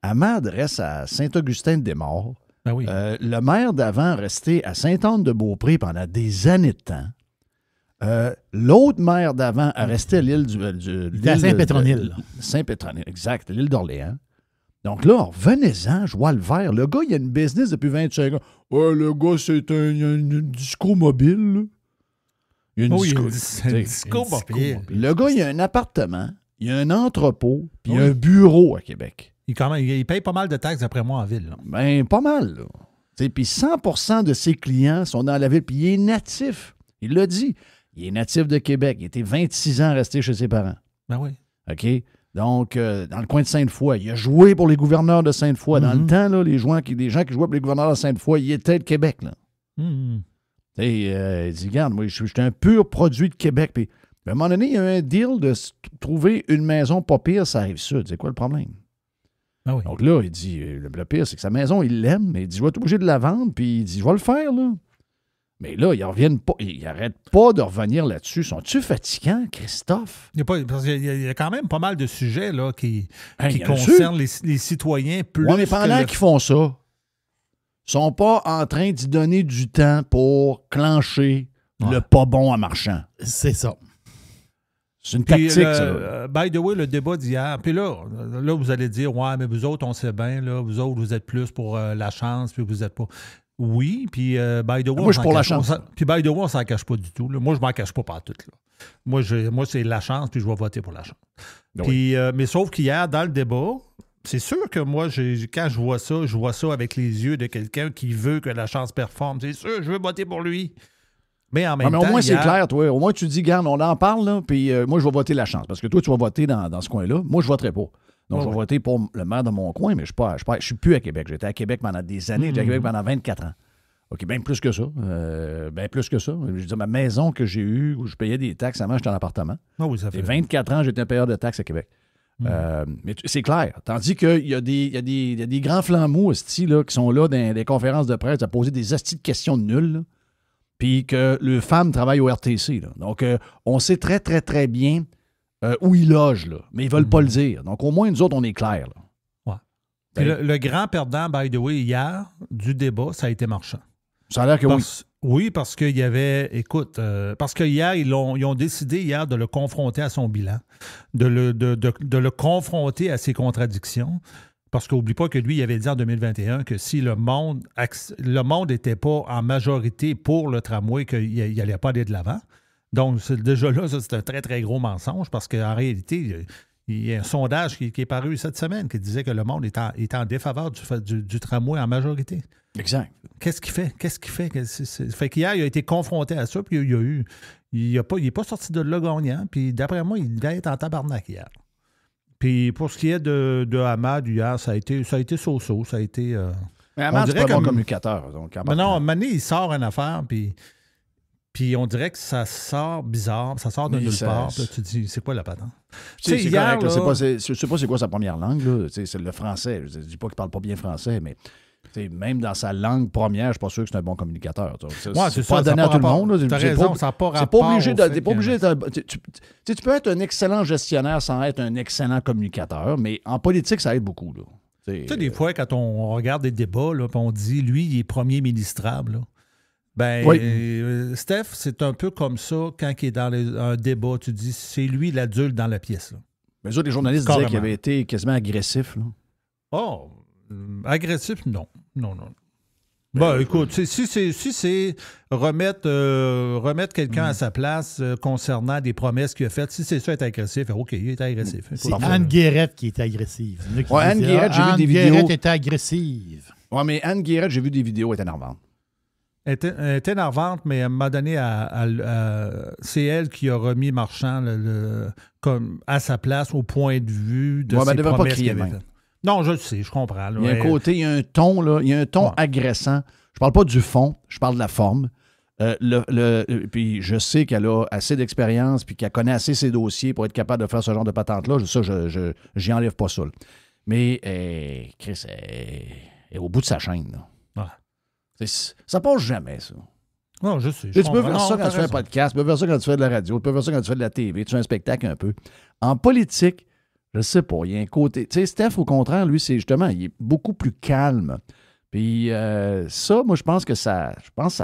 Elle m'adresse à Saint-Augustin-de-Desmaures. Ben oui. Le maire d'avant restait à Sainte-Anne-de-Beaupré pendant des années de temps. L'autre maire d'avant a resté à l'île à Saint-Pétronille. Saint-Pétronille, exact, l'île d'Orléans. Donc là, revenez-en, je vois le vert. Le gars, il a une business depuis 25 ans. Ouais, le gars, c'est un disco mobile. Là. Il y a une disco mobile. Le gars, il a un appartement, il a un entrepôt, puis il a un bureau à Québec. Il paye pas mal de taxes, d'après moi, en ville. Là. Ben, pas mal. Puis 100% de ses clients sont dans la ville, puis il est natif. Il l'a dit. Il est natif de Québec. Il était 26 ans resté chez ses parents. Ben oui. OK? Donc, dans le coin de Sainte-Foy, il a joué pour les gouverneurs de Sainte-Foy. Dans le temps, là, les gens qui jouaient pour les gouverneurs de Sainte-Foy, il était de Québec. Là. Il dit, regarde, moi, je suis un pur produit de Québec. Puis, à un moment donné, il y a un deal de trouver une maison pas pire, ça arrive sud. C'est quoi le problème? Ah oui. Donc là, il dit, le pire, c'est que sa maison, il l'aime, mais il dit, je vais être obligé de la vendre, puis il dit, je vais le faire, là. Mais là, ils n'arrêtent pas de revenir là-dessus. Sont-tu fatigants, Christophe? Il y a quand même pas mal de sujets là, qui Hey, concernent les citoyens plus. Oui, mais pendant qu'ils font ça, ils ne sont pas en train d'y donner du temps pour clencher le pas bon en marchand. C'est ça. C'est une tactique, ça. By the way, le débat d'hier, puis là, vous allez dire, ouais, mais vous autres, on sait bien, là, vous autres, vous êtes plus pour la chance, puis vous n'êtes pas. Oui, puis by the way, moi, je suis pour la chance. Puis by the way, on s'en cache pas du tout. Là. Moi, je m'en cache pas partout. Là. Moi, c'est la chance, puis je vais voter pour la chance. Puis, mais sauf qu'hier, dans le débat, c'est sûr que moi, quand je vois ça avec les yeux de quelqu'un qui veut que la chance performe. C'est sûr, je veux voter pour lui. Mais en même temps, au moins, hier, c'est clair, toi. Au moins, tu dis, garde, on en parle, là, puis moi, je vais voter la chance. Parce que toi, tu vas voter dans ce coin-là. Moi, je voterai pas. Donc, je vais voter pour le maire de mon coin, mais je suis plus à Québec. J'étais à Québec pendant des années. J'étais à Québec pendant 24 ans. OK, bien plus que ça. Plus que ça. Je veux dire, ma maison que j'ai eue, où je payais des taxes, avant, j'étais en appartement. Oh oui, ça fait. Et 24 ans, j'étais un payeur de taxes à Québec. Mais c'est clair. Tandis qu'il y a des grands flambeaux, là, qui sont là dans des conférences de presse à poser des astis de questions de nul, puis que les femmes travaillent au RTC. Là. Donc, on sait très, très, très bien où ils logent, là, mais ils ne veulent pas le dire. Donc, au moins, nous autres, on est clairs. Ouais. Puis le grand perdant, by the way, hier, du débat, ça a été Marchand. Ça a l'air que oui. Oui, parce qu'il y avait, parce que hier, ils ont décidé hier de le confronter à son bilan, de le confronter à ses contradictions. Parce qu'oublie pas que lui, il avait dit en 2021 que si le monde n'était pas en majorité pour le tramway, qu'il n'allait pas aller de l'avant. Donc, déjà là, ça, c'est un très, très gros mensonge parce qu'en réalité, il y a un sondage qui est paru cette semaine qui disait que le monde est en défaveur du tramway en majorité. Exact. Qu'est-ce qu'il fait? Fait qu'hier, il a été confronté à ça, puis il n'est pas sorti de là gagnant, puis d'après moi, il devait être en tabarnak hier. Puis pour ce qui est de Hamad, hier, ça a été so-so, ça a été... Mais Hamad, c'est pas un bon communicateur. Donc, mais non, à un moment donné, il sort une affaire, puis on dirait que ça sort bizarre, ça sort de nulle part. Puis là, tu te dis, c'est quoi la patente? C'est correct, là, je ne sais pas c'est quoi sa première langue. Là. C'est le français. Je ne dis pas qu'il ne parle pas bien français, mais même dans sa langue première, je ne suis pas sûr que c'est un bon communicateur. C'est pas donné à tout le monde. Tu as raison, ça n'a pas rapport. C'est pas obligé tu peux être un excellent gestionnaire sans être un excellent communicateur, mais en politique, ça aide beaucoup. Là. Tu sais, des fois, quand on regarde des débats, là, puis on dit, lui, il est premier ministrable, là. Ben, oui. Steph, c'est un peu comme ça quand il est dans un débat. Tu dis, c'est lui l'adulte dans la pièce. Là. Mais les journalistes disaient qu'il avait été quasiment agressif. Là. Oh, agressif, non. Ben, écoute, si c'est remettre quelqu'un à sa place concernant des promesses qu'il a faites, si c'est ça être agressif, OK, il était agressif. C'est Anne Guérette qui était agressive. Anne Guérette, j'ai vu des vidéos. Anne Guérette était agressive. Oui, mais Anne Guérette, j'ai vu des vidéos, elle était énervante. Elle était énervante, mais elle m'a donné c'est elle qui a remis Marchand comme à sa place au point de vue de ses promesses qu'il avait faites. Non, je le sais, je comprends. Là, il y a un côté, il y a un ton, là, il y a un ton agressant. Je parle pas du fond, je parle de la forme. Puis je sais qu'elle a assez d'expérience puis qu'elle connaît assez ses dossiers pour être capable de faire ce genre de patente-là. Ça, j'y enlève pas ça. Là. Mais Chris, elle est au bout de sa chaîne. Là. Ça passe jamais, ça. Non, je sais. Tu peux faire ça quand tu fais un podcast, tu peux faire ça quand tu fais de la radio, tu peux faire ça quand tu fais de la TV, tu fais un spectacle un peu. En politique, je sais pas, il y a un côté... Tu sais, Steph, au contraire, lui, c'est justement, il est beaucoup plus calme. Puis ça, moi, je pense que ça passe.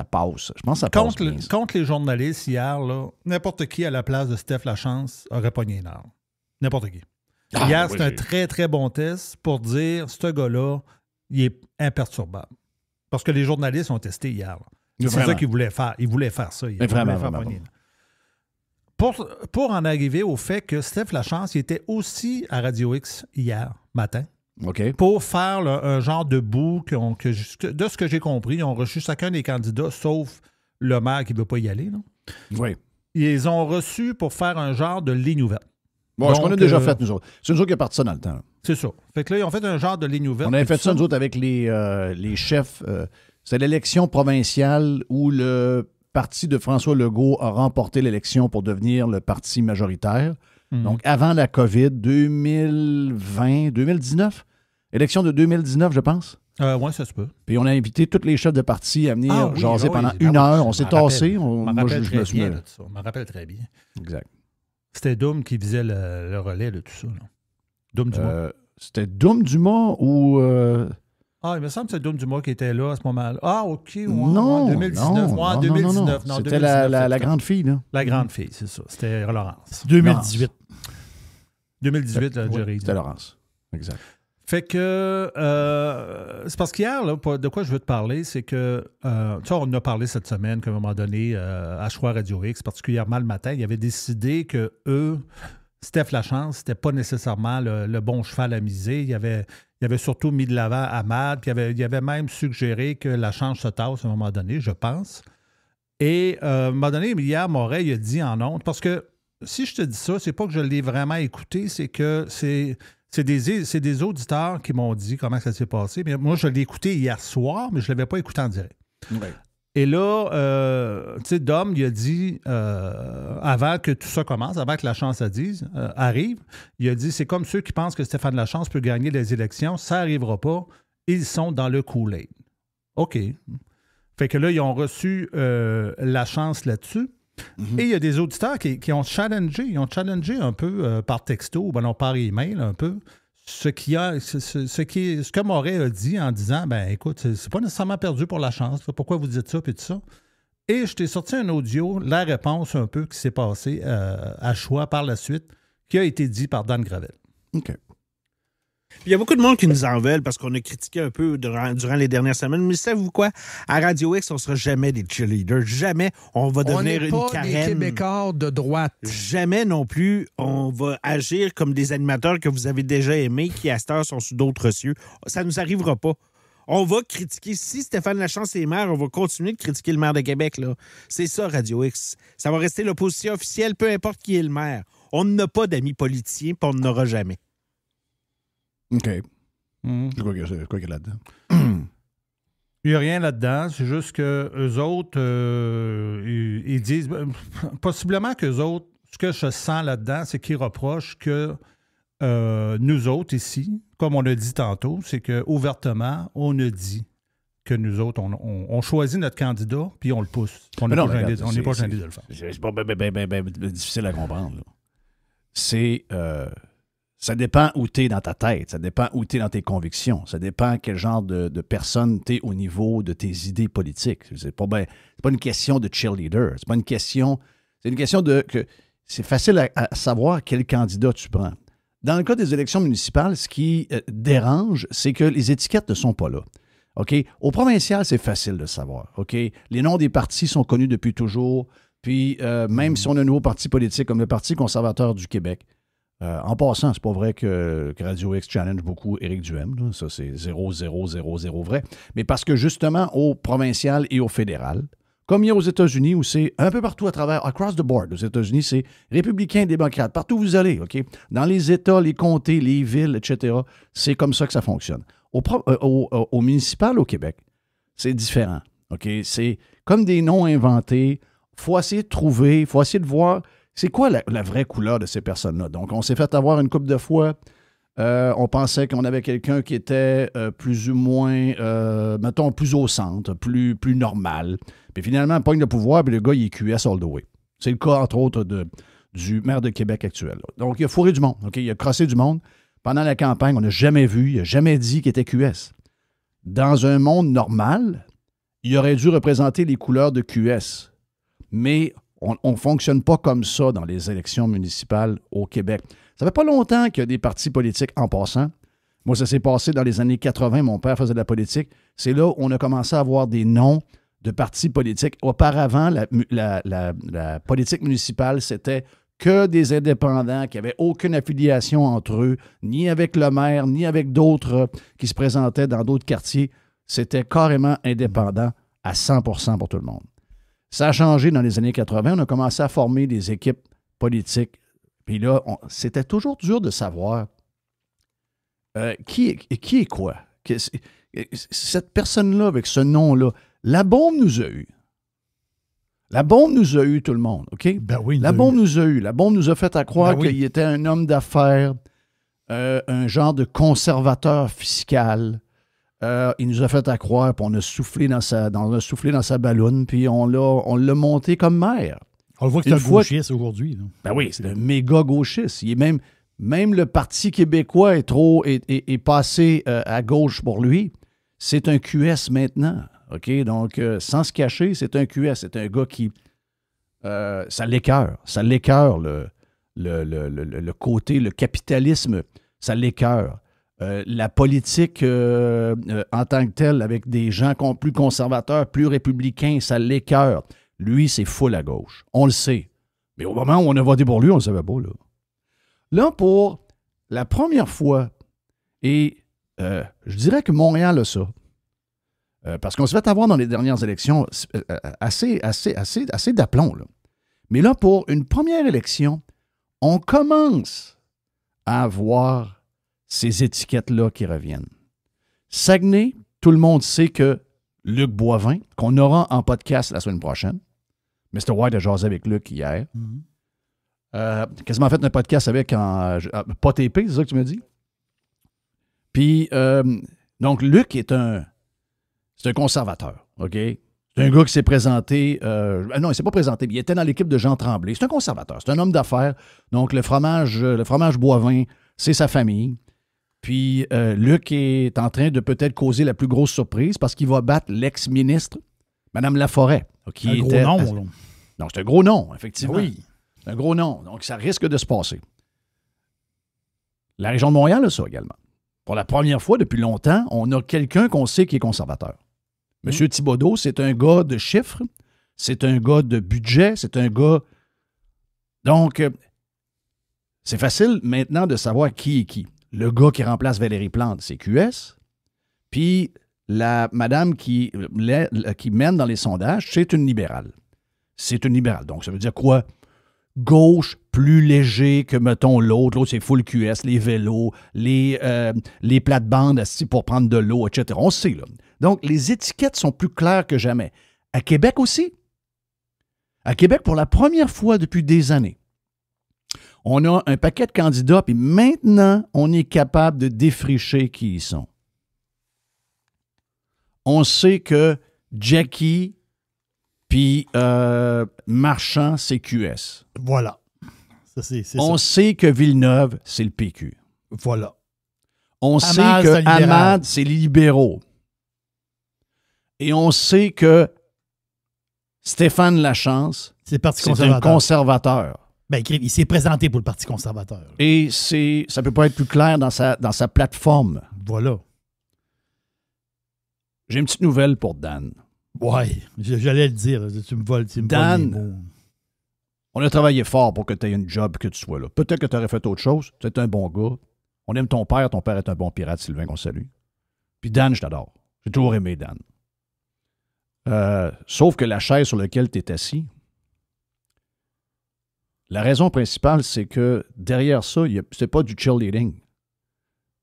Je pense que ça passe bien, ça. Contre les journalistes, hier, là, n'importe qui à la place de Steph Lachance aurait pogné une arme. N'importe qui. Hier, c'était un très, très bon test pour dire, ce gars-là, il est imperturbable. Parce que les journalistes ont testé hier. C'est ça qu'ils voulaient faire. Ils voulaient faire ça. Vraiment. Pour en arriver au fait que Steph Lachance il était aussi à Radio X hier matin pour faire un genre de bout de ce que j'ai compris, ils ont reçu chacun des candidats, sauf le maire qui ne veut pas y aller. Là. Oui. Ils ont reçu pour faire un genre de ligne ouverte. Bon, donc, ce qu'on a déjà fait, nous autres. C'est nous autres qui a parti ça dans le temps. Là. C'est ça. Fait que là, ils ont fait un genre de ligne ouverte. On avait fait ça, nous autres, avec les chefs. C'est l'élection provinciale où le parti de François Legault a remporté l'élection pour devenir le parti majoritaire. Donc, avant la COVID, 2019. Élection de 2019, je pense. Oui, ça se peut. Puis on a invité tous les chefs de parti à venir jaser pendant une heure. On s'est tassés. Je me rappelle très bien. Exact. C'était Doom qui visait le relais de tout ça. Là. Doom Dumas. C'était Doom Dumas ou... il me semble que c'est Doom Dumas qui était là à ce moment-là. Ah, OK. Ouais, non, 2019. Non, 2019. Non, c'était la grande fille, là. La grande fille, c'est ça. C'était Laurence. 2018. 2018, là, Jerry. C'était Laurence. Exact. Fait que c'est parce qu'hier, là, de quoi je veux te parler, c'est que tu sais, on en a parlé cette semaine qu'à un moment donné, à Choix Radio X, particulièrement le matin, ils avaient décidé que eux, Steph Lachance, c'était pas nécessairement le bon cheval à miser. Il avait surtout mis de l'avant Hamad, puis il avait même suggéré que Lachance se tasse à un moment donné, je pense. Et à un moment donné, hier, Moret, il a dit en honte, parce que si je te dis ça, c'est pas que je l'ai vraiment écouté, c'est que c'est des auditeurs qui m'ont dit comment ça s'est passé. Mais moi, je l'ai écouté hier soir, mais je ne l'avais pas écouté en direct. Ouais. Et là, tu sais, Dom, il a dit, avant que tout ça commence, avant que Lachance arrive, il a dit, c'est comme ceux qui pensent que Stéphane Lachance peut gagner les élections. Ça n'arrivera pas. Ils sont dans le Kool-Aid. OK. Fait que là, ils ont reçu Lachance là-dessus. Mm-hmm. Et il y a des auditeurs qui ont challengé un peu par texto, par email un peu, ce que Moret a dit en disant, ben écoute, c'est pas nécessairement perdu pour Lachance, pourquoi vous dites ça, puis tout ça. Et je t'ai sorti un audio, la réponse un peu qui s'est passée à Choix par la suite, qui a été dit par Dan Gravel. OK. Il y a beaucoup de monde qui nous en veulent parce qu'on a critiqué un peu durant les dernières semaines. Mais savez-vous quoi? À Radio X, on ne sera jamais des cheerleaders. Jamais on va devenir une carène. On n'est pas des Québécois de droite. Jamais non plus on va agir comme des animateurs que vous avez déjà aimés qui, à cette heure, sont sous d'autres cieux. Ça ne nous arrivera pas. On va critiquer. Si Stéphane Lachance est maire, on va continuer de critiquer le maire de Québec. Là. C'est ça, Radio X. Ça va rester l'opposition officielle, peu importe qui est le maire. On n'a pas d'amis politiciens, puis on n'en aura jamais. OK. Je crois qu'il y a là-dedans. Il n'y a rien là-dedans. C'est juste qu'eux autres, ils disent... Possiblement qu'eux autres, ce que je sens là-dedans, c'est qu'ils reprochent que nous autres ici, comme on a dit tantôt, c'est qu'ouvertement, on a dit que nous autres, on choisit notre candidat, puis on le pousse. On n'est pas gêné de le faire. C'est pas bien difficile à comprendre. Là. C'est... ça dépend où tu es dans ta tête, ça dépend où tu es dans tes convictions, ça dépend quel genre de personne tu es au niveau de tes idées politiques. C'est pas une question de cheerleader, c'est une question de que c'est facile à savoir quel candidat tu prends. Dans le cas des élections municipales, ce qui dérange, c'est que les étiquettes ne sont pas là. OK? Au provincial, c'est facile de savoir. OK? Les noms des partis sont connus depuis toujours, puis même si on a un nouveau parti politique comme le Parti conservateur du Québec, en passant, c'est pas vrai que Radio X challenge beaucoup Éric Duhem. Là. Ça, c'est 0,000 vrai. Mais parce que justement, au provincial et au fédéral, comme il y a aux États-Unis, où c'est un peu partout à travers, across the board, aux États-Unis, c'est républicains, démocrates, partout où vous allez, OK? Dans les États, les comtés, les villes, etc., c'est comme ça que ça fonctionne. Au municipal, au Québec, c'est différent, OK? C'est comme des noms inventés. Il faut essayer de trouver, il faut essayer de voir c'est quoi la vraie couleur de ces personnes-là. Donc, on s'est fait avoir une couple de fois. On pensait qu'on avait quelqu'un qui était plus ou moins, mettons, plus au centre, plus normal. Puis finalement, il pogne le pouvoir, puis le gars, il est QS all the way. C'est le cas, entre autres, du maire de Québec actuel. Donc, il a fourré du monde. OK? Il a crossé du monde. Pendant la campagne, on n'a jamais vu, il n'a jamais dit qu'il était QS. Dans un monde normal, il aurait dû représenter les couleurs de QS. Mais on ne fonctionne pas comme ça dans les élections municipales au Québec. Ça fait pas longtemps qu'il y a des partis politiques en passant. Moi, ça s'est passé dans les années 80. Mon père faisait de la politique. C'est là où on a commencé à avoir des noms de partis politiques. Auparavant, la politique municipale, c'était que des indépendants qui n'avaient aucune affiliation entre eux, ni avec le maire, ni avec d'autres qui se présentaient dans d'autres quartiers. C'était carrément indépendant à 100% pour tout le monde. Ça a changé dans les années 80. On a commencé à former des équipes politiques. Puis là, c'était toujours dur de savoir qui est quoi. Cette personne-là, avec ce nom-là, la bombe nous a eu. La bombe nous a eu, tout le monde, OK? Ben oui, la bombe nous a eu. La bombe nous a fait à croire qu'il était un homme d'affaires, un genre de conservateur fiscal. Il nous a fait à croire, puis on a soufflé dans sa balloune, puis on l'a monté comme maire. On le voit que c'est un gauchiste aujourd'hui. Ben oui, c'est un méga gauchiste. Il est même le Parti québécois est passé à gauche pour lui. C'est un QS maintenant. OK? Donc, sans se cacher, c'est un QS. C'est un gars qui... ça l'écœure. Ça l'écœure, le côté, le capitalisme. Ça l'écœure. La politique en tant que telle, avec des gens plus conservateurs, plus républicains, ça l'écœure. Lui, c'est full à gauche. On le sait. Mais au moment où on a voté pour lui, on ne le savait pas. Là, pour la première fois, et je dirais que Montréal a ça, parce qu'on s'est fait avoir dans les dernières élections assez d'aplomb. Là. Mais là, pour une première élection, on commence à avoir ces étiquettes-là qui reviennent. Saguenay, tout le monde sait que Luc Boivin, qu'on aura en podcast la semaine prochaine. Mr. White a jasé avec Luc hier. Quasiment fait un podcast avec pas TP, c'est ça que tu me dis? Puis, donc, Luc c'est un conservateur, OK? C'est un gars qui s'est présenté... non, il ne s'est pas présenté, mais il était dans l'équipe de Jean Tremblay. C'est un conservateur, c'est un homme d'affaires. Donc, le fromage Boivin, c'est sa famille. Puis, Luc est en train de peut-être causer la plus grosse surprise parce qu'il va battre l'ex-ministre, Mme Laforêt. Un gros nom. Donc, c'est un gros nom, effectivement. Oui. C'est un gros nom. Donc, ça risque de se passer. La région de Montréal a ça également. Pour la première fois depuis longtemps, on a quelqu'un qu'on sait qui est conservateur. M. Thibodeau, c'est un gars de chiffres, c'est un gars de budget, c'est un gars... Donc, c'est facile maintenant de savoir qui est qui. Le gars qui remplace Valérie Plante, c'est QS. Puis la madame qui mène dans les sondages, c'est une libérale. C'est une libérale. Donc, ça veut dire quoi? Gauche, plus léger que, mettons, l'autre. L'autre, c'est full QS, les vélos, les plates-bandes assis pour prendre de l'eau, etc. On sait, là. Donc, les étiquettes sont plus claires que jamais. À Québec aussi. À Québec, pour la première fois depuis des années, on a un paquet de candidats, puis maintenant, on est capable de défricher qui ils sont. On sait que Jackie puis Marchand, c'est QS. Voilà. On sait que Villeneuve, c'est le PQ. Voilà. On sait que Hamad, c'est les libéraux. Et on sait que Stéphane Lachance, c'est un conservateur. Ben, il s'est présenté pour le Parti conservateur. Et ça ne peut pas être plus clair dans sa plateforme. Voilà. J'ai une petite nouvelle pour Dan. Oui, j'allais le dire. Tu me voles Dan, on a travaillé fort pour que tu aies une job, que tu sois là. Peut-être que tu aurais fait autre chose. Tu es un bon gars. On aime ton père est un bon pirate, Sylvain, qu'on salue. Puis Dan, je t'adore. J'ai toujours aimé Dan. Sauf que la chaise sur laquelle tu es assis, la raison principale, c'est que derrière ça, c'est pas du cheerleading.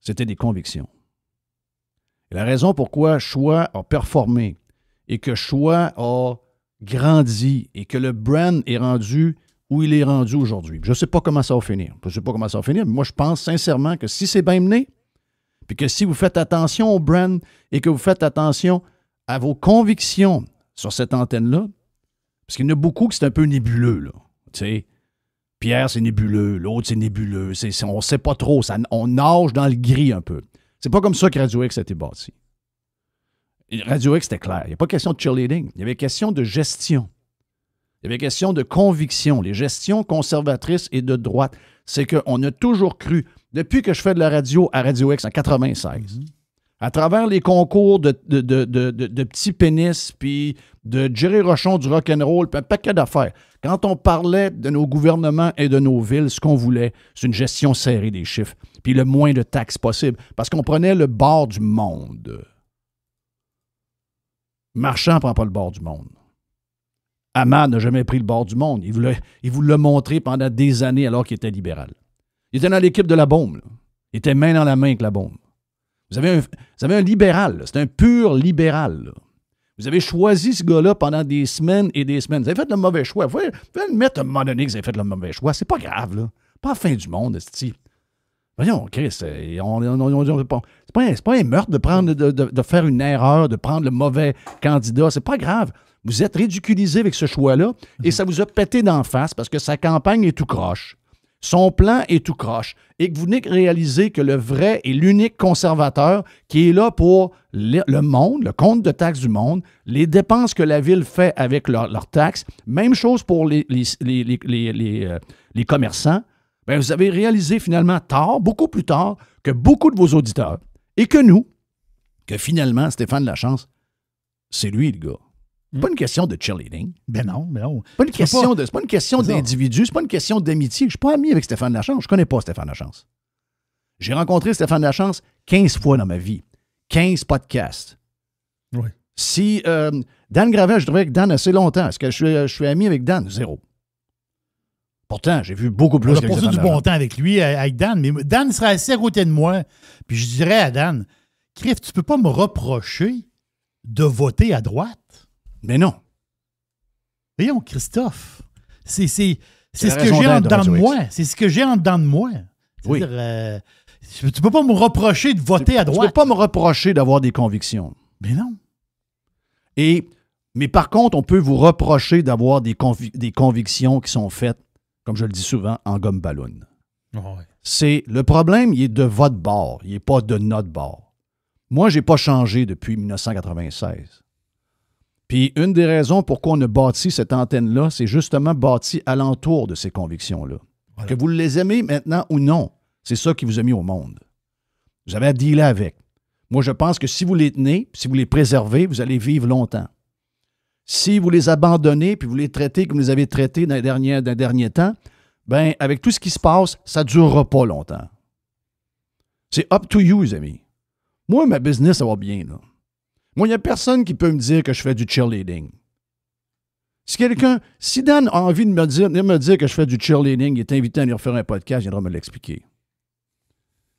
C'était des convictions. Et la raison pourquoi Choix a performé et que Choix a grandi et que le brand est rendu où il est rendu aujourd'hui. Je ne sais pas comment ça va finir. Mais moi, je pense sincèrement que si c'est bien mené, puis que si vous faites attention au brand et que vous faites attention à vos convictions sur cette antenne-là, parce qu'il y en a beaucoup que c'est un peu nébuleux, là. Tu sais, Pierre, c'est nébuleux, l'autre, c'est nébuleux. On ne sait pas trop. On nage dans le gris un peu. C'est pas comme ça que Radio X a été bâti. Radio X, c'était clair. Il n'y a pas question de cheerleading. Il y avait question de gestion. Il y avait question de conviction. Les gestions conservatrices et de droite, c'est qu'on a toujours cru, depuis que je fais de la radio à Radio X en 96, à travers les concours de petits pénis, puis de Jerry Rochon du rock'n'roll, puis un paquet d'affaires. Quand on parlait de nos gouvernements et de nos villes, ce qu'on voulait, c'est une gestion serrée des chiffres, puis le moins de taxes possible, parce qu'on prenait le bord du monde. Marchand ne prend pas le bord du monde. Hamad n'a jamais pris le bord du monde. Il vous l'a montré pendant des années alors qu'il était libéral. Il était dans l'équipe de la Beaume. Là. Il était main dans la main avec la Beaume. Vous avez un libéral. Là. C'est un pur libéral. Là. Vous avez choisi ce gars-là pendant des semaines et des semaines. Vous avez fait le mauvais choix. Vous pouvez admettre à un moment donné que vous avez fait le mauvais choix. C'est pas grave. Là. Pas la fin du monde. Voyons, Chris, c'est pas un meurtre de faire une erreur, de prendre le mauvais candidat. C'est pas grave. Vous êtes ridiculisé avec ce choix-là et ça vous a pété d'en face parce que sa campagne est tout croche. Son plan est tout croche. Et que vous venez de réaliser que le vrai et l'unique conservateur qui est là pour le monde, le compte de taxes du monde, les dépenses que la ville fait avec leurs taxes, même chose pour les commerçants, bien, vous avez réalisé finalement tard, beaucoup plus tard, que beaucoup de vos auditeurs et que nous, que finalement, Stéphane Lachance, c'est lui le gars. C'est pas une question de cheerleading. Ben non. C'est pas une question d'individu, c'est pas une question d'amitié. Je suis pas ami avec Stéphane Lachance. Je connais pas Stéphane Lachance. J'ai rencontré Stéphane Lachance 15 fois dans ma vie. 15 podcasts. Oui. Si Dan Gravel, je travaille avec Dan assez longtemps. Est-ce que je suis ami avec Dan? Zéro. Pourtant, j'ai vu beaucoup plus. On a passé du bon temps avec lui, avec Dan. Mais Dan serait assis à côté de moi. Puis je dirais à Dan, Criff, tu peux pas me reprocher de voter à droite. Mais non. Voyons, Christophe, c'est ce que j'ai en dedans de moi. C'est ce que j'ai en dedans de moi. Oui. Tu peux pas me reprocher de voter à droite. Tu peux pas me reprocher d'avoir des convictions. Mais non. Mais par contre, on peut vous reprocher d'avoir des convictions qui sont faites, comme je le dis souvent, en gomme ballon. Oh, ouais. C'est le problème, il est de votre bord, il n'est pas de notre bord. Moi, je n'ai pas changé depuis 1996. Puis une des raisons pourquoi on a bâti cette antenne-là, c'est justement bâti alentour de ces convictions-là. Voilà. Que vous les aimez maintenant ou non, c'est ça qui vous a mis au monde. Vous avez à dealer avec. Moi, je pense que si vous les tenez, si vous les préservez, vous allez vivre longtemps. Si vous les abandonnez puis vous les traitez comme vous les avez traités dans les derniers temps, bien, avec tout ce qui se passe, ça ne durera pas longtemps. C'est up to you, les amis. Moi, ma business, ça va bien, là. Moi, il n'y a personne qui peut me dire que je fais du cheerleading. Si Dan a envie de me dire que je fais du cheerleading, il est invité à venir faire un podcast, il viendra me l'expliquer.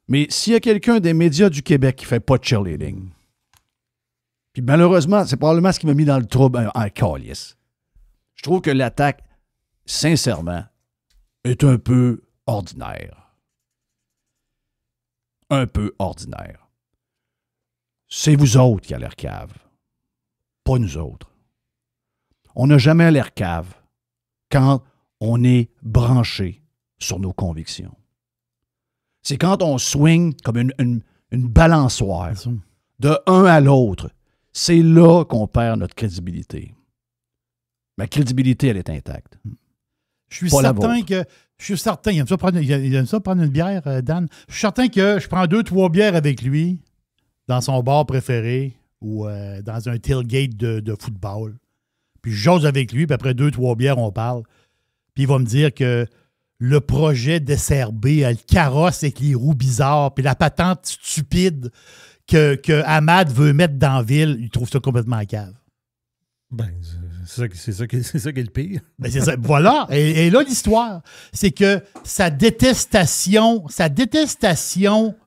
Mais s'il y a quelqu'un des médias du Québec qui ne fait pas de cheerleading, puis malheureusement, c'est probablement ce qui m'a mis dans le trouble en calice. Je trouve que l'attaque, sincèrement, est un peu ordinaire. Un peu ordinaire. C'est vous autres qui avez l'air cave, pas nous autres. On n'a jamais l'air cave quand on est branché sur nos convictions. C'est quand on swing comme une balançoire de un à l'autre. C'est là qu'on perd notre crédibilité. Ma crédibilité, elle est intacte. Je suis certain, il aime ça prendre une bière, Dan. Je suis certain que je prends 2-3 bières avec lui dans son bar préféré ou dans un tailgate de football. Puis je jase avec lui, puis après 2-3 bières, on parle. Puis il va me dire que le projet d'SRB, le carrosse avec les roues bizarres, puis la patente stupide que Ahmad veut mettre dans la ville, il trouve ça complètement cave. Ben, c'est ça qui est le pire. Ben c'est ça. Voilà. Et là, l'histoire, c'est que sa détestation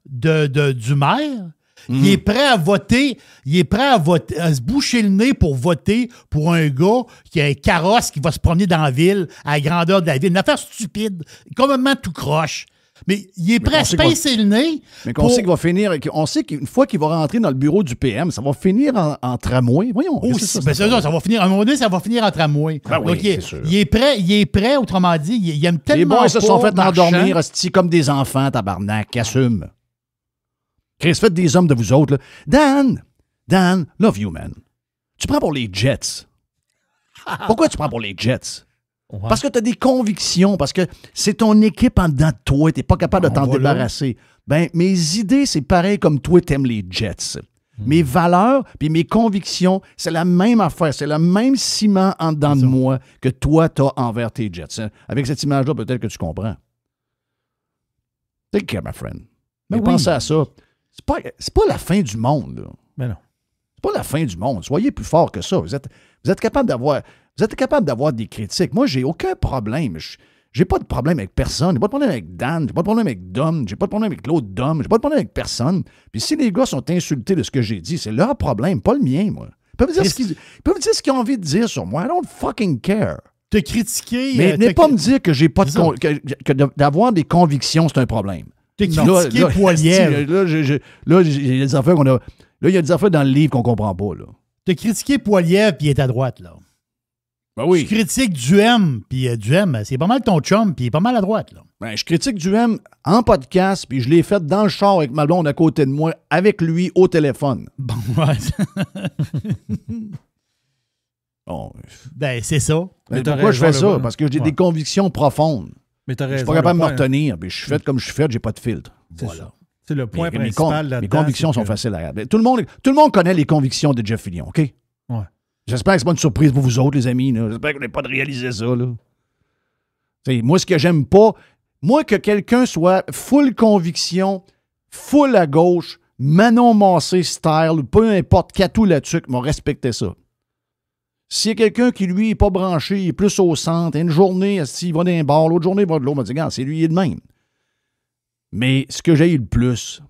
du maire, il est prêt à voter, à se boucher le nez pour voter pour un gars qui a un carrosse qui va se promener dans la ville à la grandeur de la ville. Une affaire stupide, complètement tout croche. Mais il est prêt à se pincer le nez. Mais qu'on sait qu'il va finir. On sait qu'une fois qu'il va rentrer dans le bureau du PM, ça va finir en tramway. Voyons. Ça va finir. À un moment donné, ça va finir en tramway. Ben oui, donc, c'est sûr. Il est prêt, autrement dit. Il aime tellement. Les boys se sont fait marchand. endormir comme des enfants, tabarnak, qui assument. Chris, faites des hommes de vous autres. Là. Dan, love you, man. Tu prends pour les Jets. Pourquoi tu prends pour les Jets? Ouais. Parce que tu as des convictions, parce que c'est ton équipe en dedans de toi, tu n'es pas capable de t'en débarrasser. Ben, mes idées, c'est pareil comme toi, tu aimes les Jets. Mes valeurs puis mes convictions, c'est la même affaire, c'est le même ciment en dedans de moi que toi, tu as envers tes Jets. Avec cette image-là, peut-être que tu comprends. Take care, my friend. Mais pensez à ça. C'est pas la fin du monde, là. Mais non. C'est pas la fin du monde. Soyez plus fort que ça. Vous êtes capable d'avoir des critiques. Moi, j'ai aucun problème. J'ai pas de problème avec personne. J'ai pas de problème avec Dan. J'ai pas de problème avec Dom. J'ai pas de problème avec l'autre Dom. J'ai pas de problème avec personne. Puis si les gars sont insultés de ce que j'ai dit, c'est leur problème, pas le mien, moi. Ils peuvent dire ce qu'ils ont envie de dire sur moi. I don't fucking care. Te critiquer... Mais n'est pas me dire que j'ai pas d'avoir des convictions, c'est un problème. T'es critiqué Poilievre. Là, il y a des affaires Là, il y a des affaires dans le livre qu'on comprend pas, là. T'as critiqué Poilievre, puis il est à droite, là. Ben oui. Je critique Duhem, puis Duhem, c'est pas mal ton chum, puis il est pas mal à droite, là. Ben, je critique Duhem en podcast, puis je l'ai fait dans le char avec ma blonde à côté de moi, avec lui, au téléphone. Bon, ouais. Bon. Ben, c'est ça. Mais pourquoi je fais ça? Parce que j'ai des convictions profondes. Mais t'as raison. Je suis pas capable de me retenir, puis je suis fait comme je suis fait, j'ai pas de filtre. Voilà. C'est le point principal là-dedans. Mes convictions sont faciles à regarder. Tout le monde connaît les convictions de Jeff Fillion, OK? Ouais. J'espère que c'est pas une surprise pour vous autres, les amis. Là. J'espère que vous n'avez pas de réaliser ça. Là. Moi, ce que j'aime pas, moi, que quelqu'un soit full conviction, full à gauche, Manon Massé style, peu importe, Catou là-dessus, m'a respecté ça. S'il y a quelqu'un qui, lui, n'est pas branché, il est plus au centre, une journée, s'il va d'un bar, l'autre journée, il va de l'autre, on va dire, c'est lui, il est de même. Mais ce que j'ai eu le plus,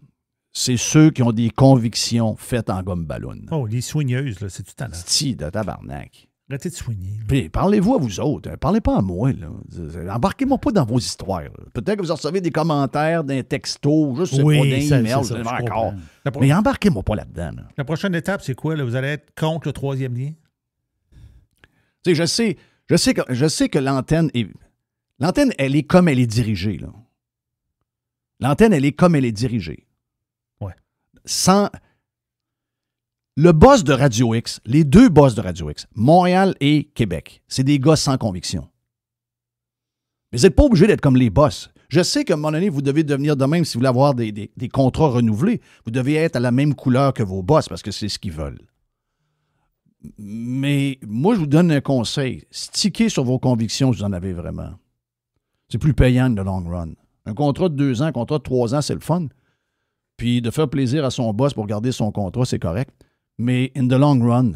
c'est ceux qui ont des convictions faites en gomme ballon. Oh, les soigneuses, là, c'est tout à l'heure. C'est de tabarnak. Arrêtez de soigner. Puis, parlez-vous à vous autres. Parlez pas à moi, là. Embarquez-moi pas dans vos histoires. Là. Peut-être que vous recevez des commentaires, des textos, juste pas des emails, encore. Mais embarquez-moi pas là-dedans. Là. La prochaine étape, c'est quoi? Là? Vous allez être contre le troisième lien? Tu sais, je sais que l'antenne, elle est comme elle est dirigée, là. L'antenne, elle est comme elle est dirigée. Ouais. Sans... Le boss de Radio X, les deux boss de Radio X, Montréal et Québec, c'est des gars sans conviction. Mais vous n'êtes pas obligé d'être comme les boss. Je sais qu'à un moment donné, vous devez devenir de même si vous voulez avoir des contrats renouvelés. Vous devez être à la même couleur que vos boss parce que c'est ce qu'ils veulent. Mais moi, je vous donne un conseil. Stickez sur vos convictions si vous en avez vraiment. C'est plus payant in the long run. Un contrat de 2 ans, un contrat de 3 ans, c'est le fun. Puis de faire plaisir à son boss pour garder son contrat, c'est correct. Mais in the long run,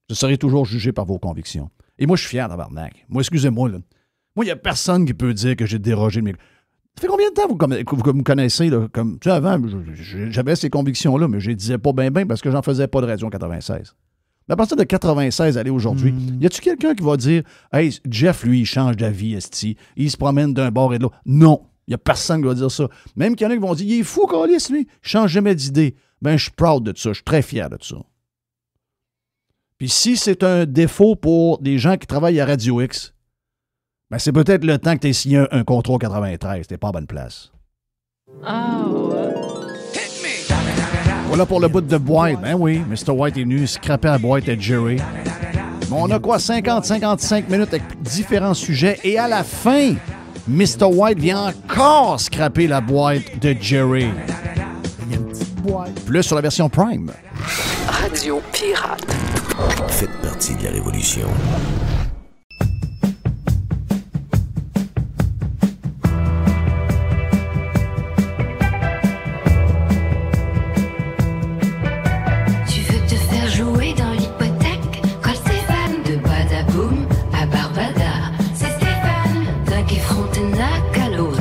je serai toujours jugé par vos convictions. Et moi, je suis fier tabarnak. Moi, excusez-moi, là. Moi, il n'y a personne qui peut dire que j'ai dérogé de mes... Ça fait combien de temps vous me connaissez? Là, comme, tu sais, avant, j'avais ces convictions-là, mais je les disais pas bien parce que j'en faisais pas de radio en 96. Mais à partir de 96, aller aujourd'hui, y a-tu quelqu'un qui va dire « Hey, Jeff, lui, il change d'avis, esti. Il se promène d'un bord et de l'autre. » Non, il n'y a personne qui va dire ça. Même qu'il y en a qui vont dire « Il est fou, Carlis, lui. Il change jamais d'idée. » Ben, je suis proud de ça. Je suis très fier de ça. Puis si c'est un défaut pour des gens qui travaillent à Radio X, ben c'est peut-être le temps que tu aies signé un contrat 93. T'es pas à bonne place. Voilà pour le bout de boîte. Ben oui, Mr. White est venu scraper la boîte à Jerry. Mais on a quoi, 50-55 minutes avec différents sujets. Et à la fin, Mr. White vient encore scraper la boîte de Jerry. Il y a une petite boîte. Plus sur la version Prime. Radio Pirate. Faites partie de la révolution. Tu veux te faire jouer dans l'hypothèque? Colle Stéphane de Badaboum à Barbada. C'est Stéphane d'un quai Frontenac à l'autre.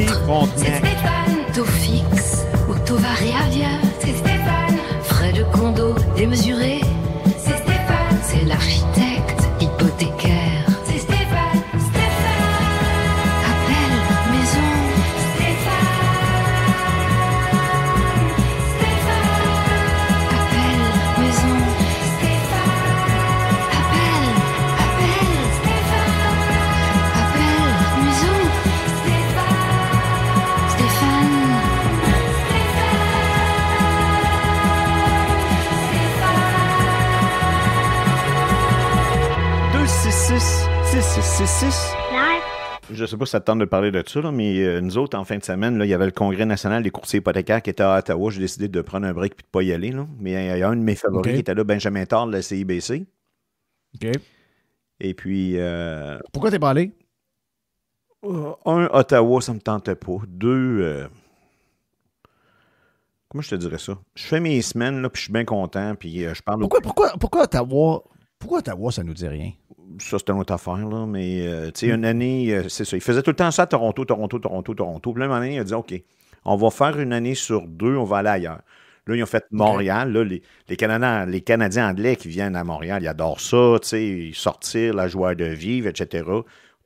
C'est Stéphane taux fixe ou taux variable. C'est Stéphane frais de condo démesurés. C'est Stéphane, c'est l'architecte hypothécaire. C'est Stéphane, Stéphane. Appelle maison. Stéphane, Stéphane. Appelle maison. Stéphane. Appelle Stéphane. Appelle maison. Stéphane. Stéphane. 666. Je sais pas si ça te tente de parler de ça, là, mais nous autres, en fin de semaine, là, il y avait le Congrès national des courtiers hypothécaires qui était à Ottawa. J'ai décidé de prendre un break et de ne pas y aller. Là. Mais il y a un de mes favoris qui était là, Benjamin Tard de la CIBC. OK. Et puis... Pourquoi t'es pas allé? Un, Ottawa, ça me tentait pas. Deux... Comment je te dirais ça? Je fais mes semaines, là, puis je suis bien content, puis je parle... Pourquoi Ottawa? Pourquoi Ottawa, ça nous dit rien? Ça, c'est une autre affaire, là. Mais, tu sais, une année, c'est ça. Il faisait tout le temps ça à Toronto. Puis là, une année, il a dit, OK, on va faire une année sur 2, on va aller ailleurs. Là, ils ont fait Montréal. Là, les Canadiens anglais qui viennent à Montréal, ils adorent ça, tu sais, sortir, la joie de vivre, etc.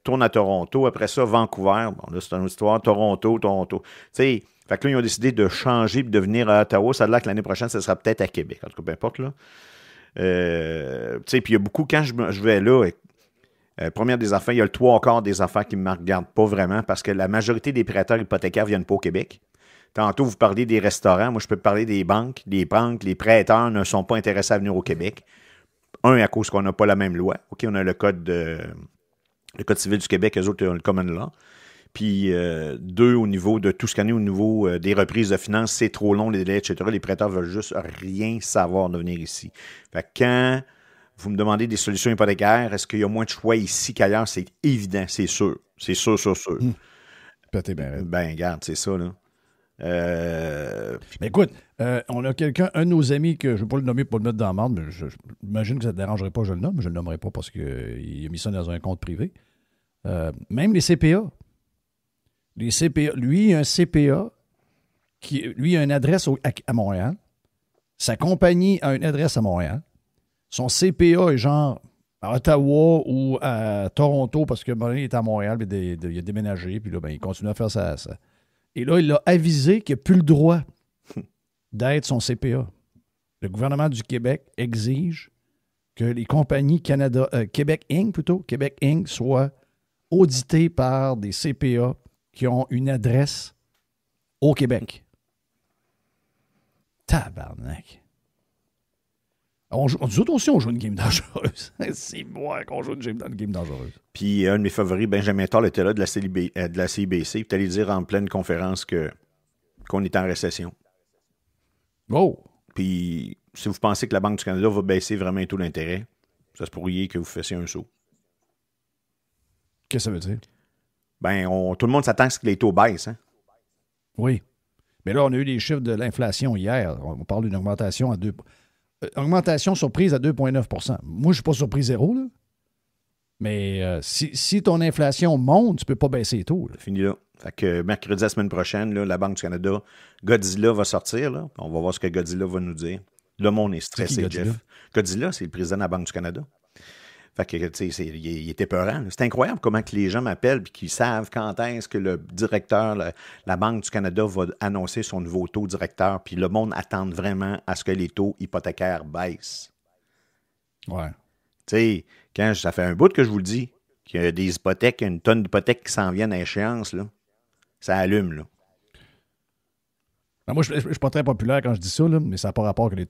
Tournent à Toronto. Après ça, Vancouver. Bon, là, c'est une autre histoire. Toronto. Tu sais, fait que là, ils ont décidé de changer et de venir à Ottawa. Ça a l'air que l'année prochaine, ça sera peut-être à Québec. En tout cas, peu importe, là. Tu sais, puis il y a beaucoup, quand je vais là, première des affaires, il y a le 3/4 des affaires qui ne me regardent pas vraiment parce que la majorité des prêteurs hypothécaires ne viennent pas au Québec. Tantôt, vous parlez des restaurants. Moi, je peux parler des banques. Les banques, les prêteurs ne sont pas intéressés à venir au Québec. Un, à cause qu'on n'a pas la même loi. OK, on a le code civil du Québec, eux autres, ont le common law. Puis, deux, au niveau de tout ce qu'on est au niveau des reprises de finances, c'est trop long, les délais, etc. Les prêteurs veulent juste rien savoir de venir ici. Fait que quand vous me demandez des solutions hypothécaires, est-ce qu'il y a moins de choix ici qu'ailleurs? C'est évident, c'est sûr. C'est sûr. Ben, regarde, c'est ça, là. Mais écoute, on a quelqu'un, un de nos amis, que je ne vais pas le nommer pour le mettre dans la marde, mais j'imagine que ça ne te dérangerait pas, je le nomme. Je ne le nommerai pas parce qu'il a mis ça dans un compte privé. Même les CPA. Les CPA. Lui, il a un CPA lui a une adresse à Montréal. Sa compagnie a une adresse à Montréal. Son CPA est genre à Ottawa ou à Toronto parce que il est à Montréal, il a déménagé, puis là, il continue à faire ça. Et là, il a avisé qu'il n'a plus le droit d'être son CPA. Le gouvernement du Québec exige que les compagnies Québec Inc. soient auditées par des CPA qui ont une adresse au Québec. Tabarnak. Nous autres aussi, on joue une game dangereuse. C'est moi qu'on joue une game dangereuse. Puis un de mes favoris, Benjamin Toll, était là de la CIBC. Puis allé dire en pleine conférence qu'on est en récession. Oh! Puis si vous pensez que la Banque du Canada va baisser vraiment les taux d'intérêt, ça se pourrait que vous fassiez un saut. Qu'est-ce que ça veut dire? Tout le monde s'attend à ce que les taux baissent. Hein? Oui. Mais là, on a eu les chiffres de l'inflation hier. On parle d'une augmentation à 2... augmentation surprise à 2,9 %. Moi, je ne suis pas surpris zéro, là. Mais si ton inflation monte, tu ne peux pas baisser les taux. C'est fini là. Fait que mercredi, la semaine prochaine, là, la Banque du Canada, Godzilla va sortir. Là. On va voir ce que Godzilla va nous dire. Le monde est stressé, Godzilla? Jeff. Godzilla, c'est le président de la Banque du Canada. Fait que, tu sais, il était peurant. C'est incroyable comment que les gens m'appellent et qu'ils savent quand est-ce que le directeur, la Banque du Canada va annoncer son nouveau taux directeur. Puis le monde attend vraiment à ce que les taux hypothécaires baissent. Ouais. Tu sais, ça fait un bout que je vous le dis, qu'il y a des hypothèques, une tonne d'hypothèques qui s'en viennent à échéance, là. Ça allume, là. Moi, je ne suis pas très populaire quand je dis ça, là, mais ça n'a pas rapport que les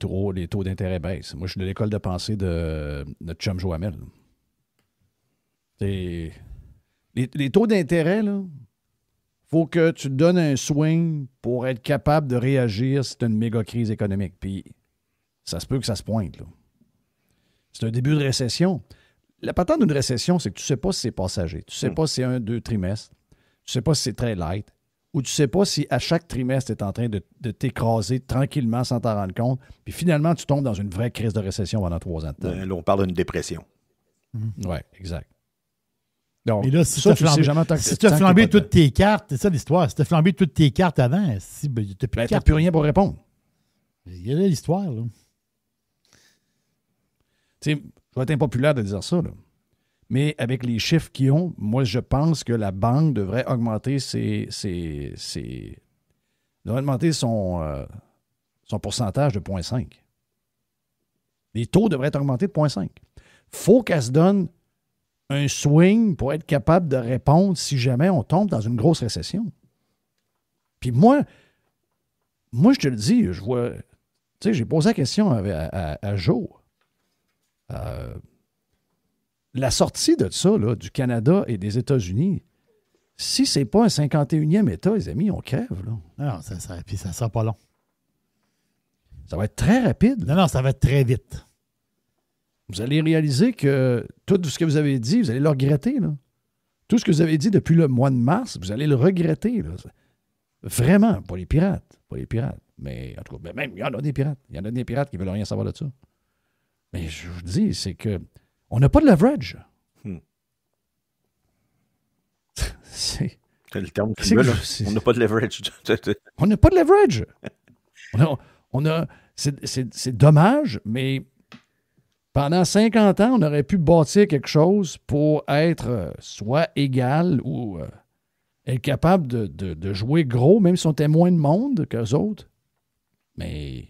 taux d'intérêt baissent. Moi, je suis de l'école de pensée de notre chum Joamel. Les taux d'intérêt, il faut que tu te donnes un swing pour être capable de réagir si tu as une méga crise économique. Puis, ça se peut que ça se pointe, là. C'est un début de récession. La patente d'une récession, c'est que tu ne sais pas si c'est passager. Tu ne sais pas si c'est 1-2 trimestres. Tu ne sais pas si c'est très light. Ou tu ne sais pas si à chaque trimestre, tu es en train de t'écraser tranquillement sans t'en rendre compte. Puis finalement, tu tombes dans une vraie crise de récession pendant 3 ans de temps. Là, on parle d'une dépression. Oui, exact. Donc, mais là, si ça, tu as flambé toutes tes cartes, c'est ça l'histoire. Si tu as flambé toutes tes cartes avant, tu n'as plus rien pour répondre. Il y a là l'histoire, là. Tu sais, je vais être impopulaire de dire ça, là. Mais avec les chiffres qu'ils ont, moi, je pense que la banque devrait augmenter son pourcentage de 0,5. Les taux devraient être augmentés de 0,5. Il faut qu'elle se donne un swing pour être capable de répondre si jamais on tombe dans une grosse récession. Puis moi, je te le dis, je vois... Tu sais, j'ai posé la question à Joe. La sortie de ça, là, du Canada et des États-Unis, si c'est pas un 51e État, les amis, on crève. Là. Non, puis ça sera pas long. Ça va être très rapide. Non, ça va être très vite. Vous allez réaliser que tout ce que vous avez dit, vous allez le regretter. Là. Tout ce que vous avez dit depuis le mois de mars, vous allez le regretter. Là. Vraiment, pas les pirates. Pas les pirates. Mais en tout cas, même, il y en a des pirates. Il y en a des pirates qui ne veulent rien savoir de ça. Mais je vous dis, c'est que on n'a pas de leverage. C'est le terme qui veut, là. On n'a pas de leverage. On n'a pas de leverage. C'est dommage, mais pendant 50 ans, on aurait pu bâtir quelque chose pour être soit égal ou être capable de jouer gros, même si on était moins de monde qu'eux autres. Mais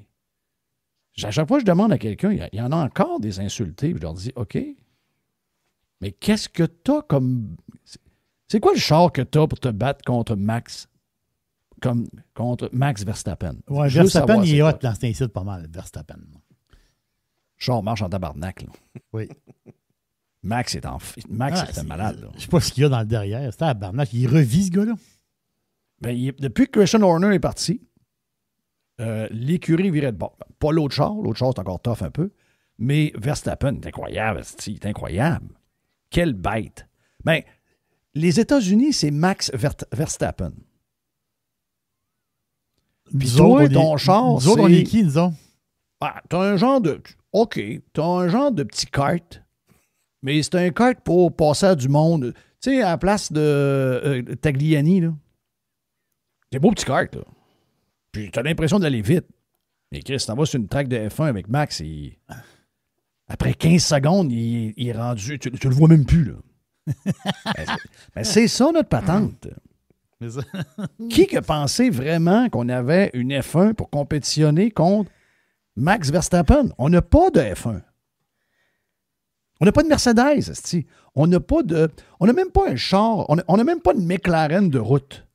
à chaque fois que je demande à quelqu'un, il y en a encore des insultés, je leur dis, OK, mais qu'est-ce que t'as comme... C'est quoi le char que t'as pour te battre contre Max? Contre Max Verstappen? Ouais, Verstappen, il est hot dans cet incite pas mal, Verstappen. Le char marche en tabarnak, là. Oui. Max est malade, là. Je sais pas ce qu'il y a dans le derrière. C'est tabarnak. Il revit, ce gars-là? Ben, depuis que Christian Horner est parti, l'écurie virait de bord. Pas l'autre char. L'autre char, c'est encore tough un peu. Mais Verstappen, c'est incroyable. C'est incroyable. Quelle bête. Ben, les États-Unis, c'est Max Verstappen. Puis toi, ton char, nous autres, on est qui, nous autres? Ah, t'as un genre de... OK, t'as un genre de petit kart, mais c'est un kart pour passer à du monde. Tu sais, à la place de Tagliani, là. C'est un beau petit kart, là. Puis t'as l'impression d'aller vite. Mais Chris, t'en vas sur une track de F1 avec Max, et après 15 secondes, il est rendu... Tu le vois même plus, là. Ben, c'est ça, notre patente. Qui a pensé vraiment qu'on avait une F1 pour compétitionner contre Max Verstappen? On n'a pas de F1. On n'a pas de Mercedes, esti. On n'a même pas un char. On n'a même pas une McLaren de route.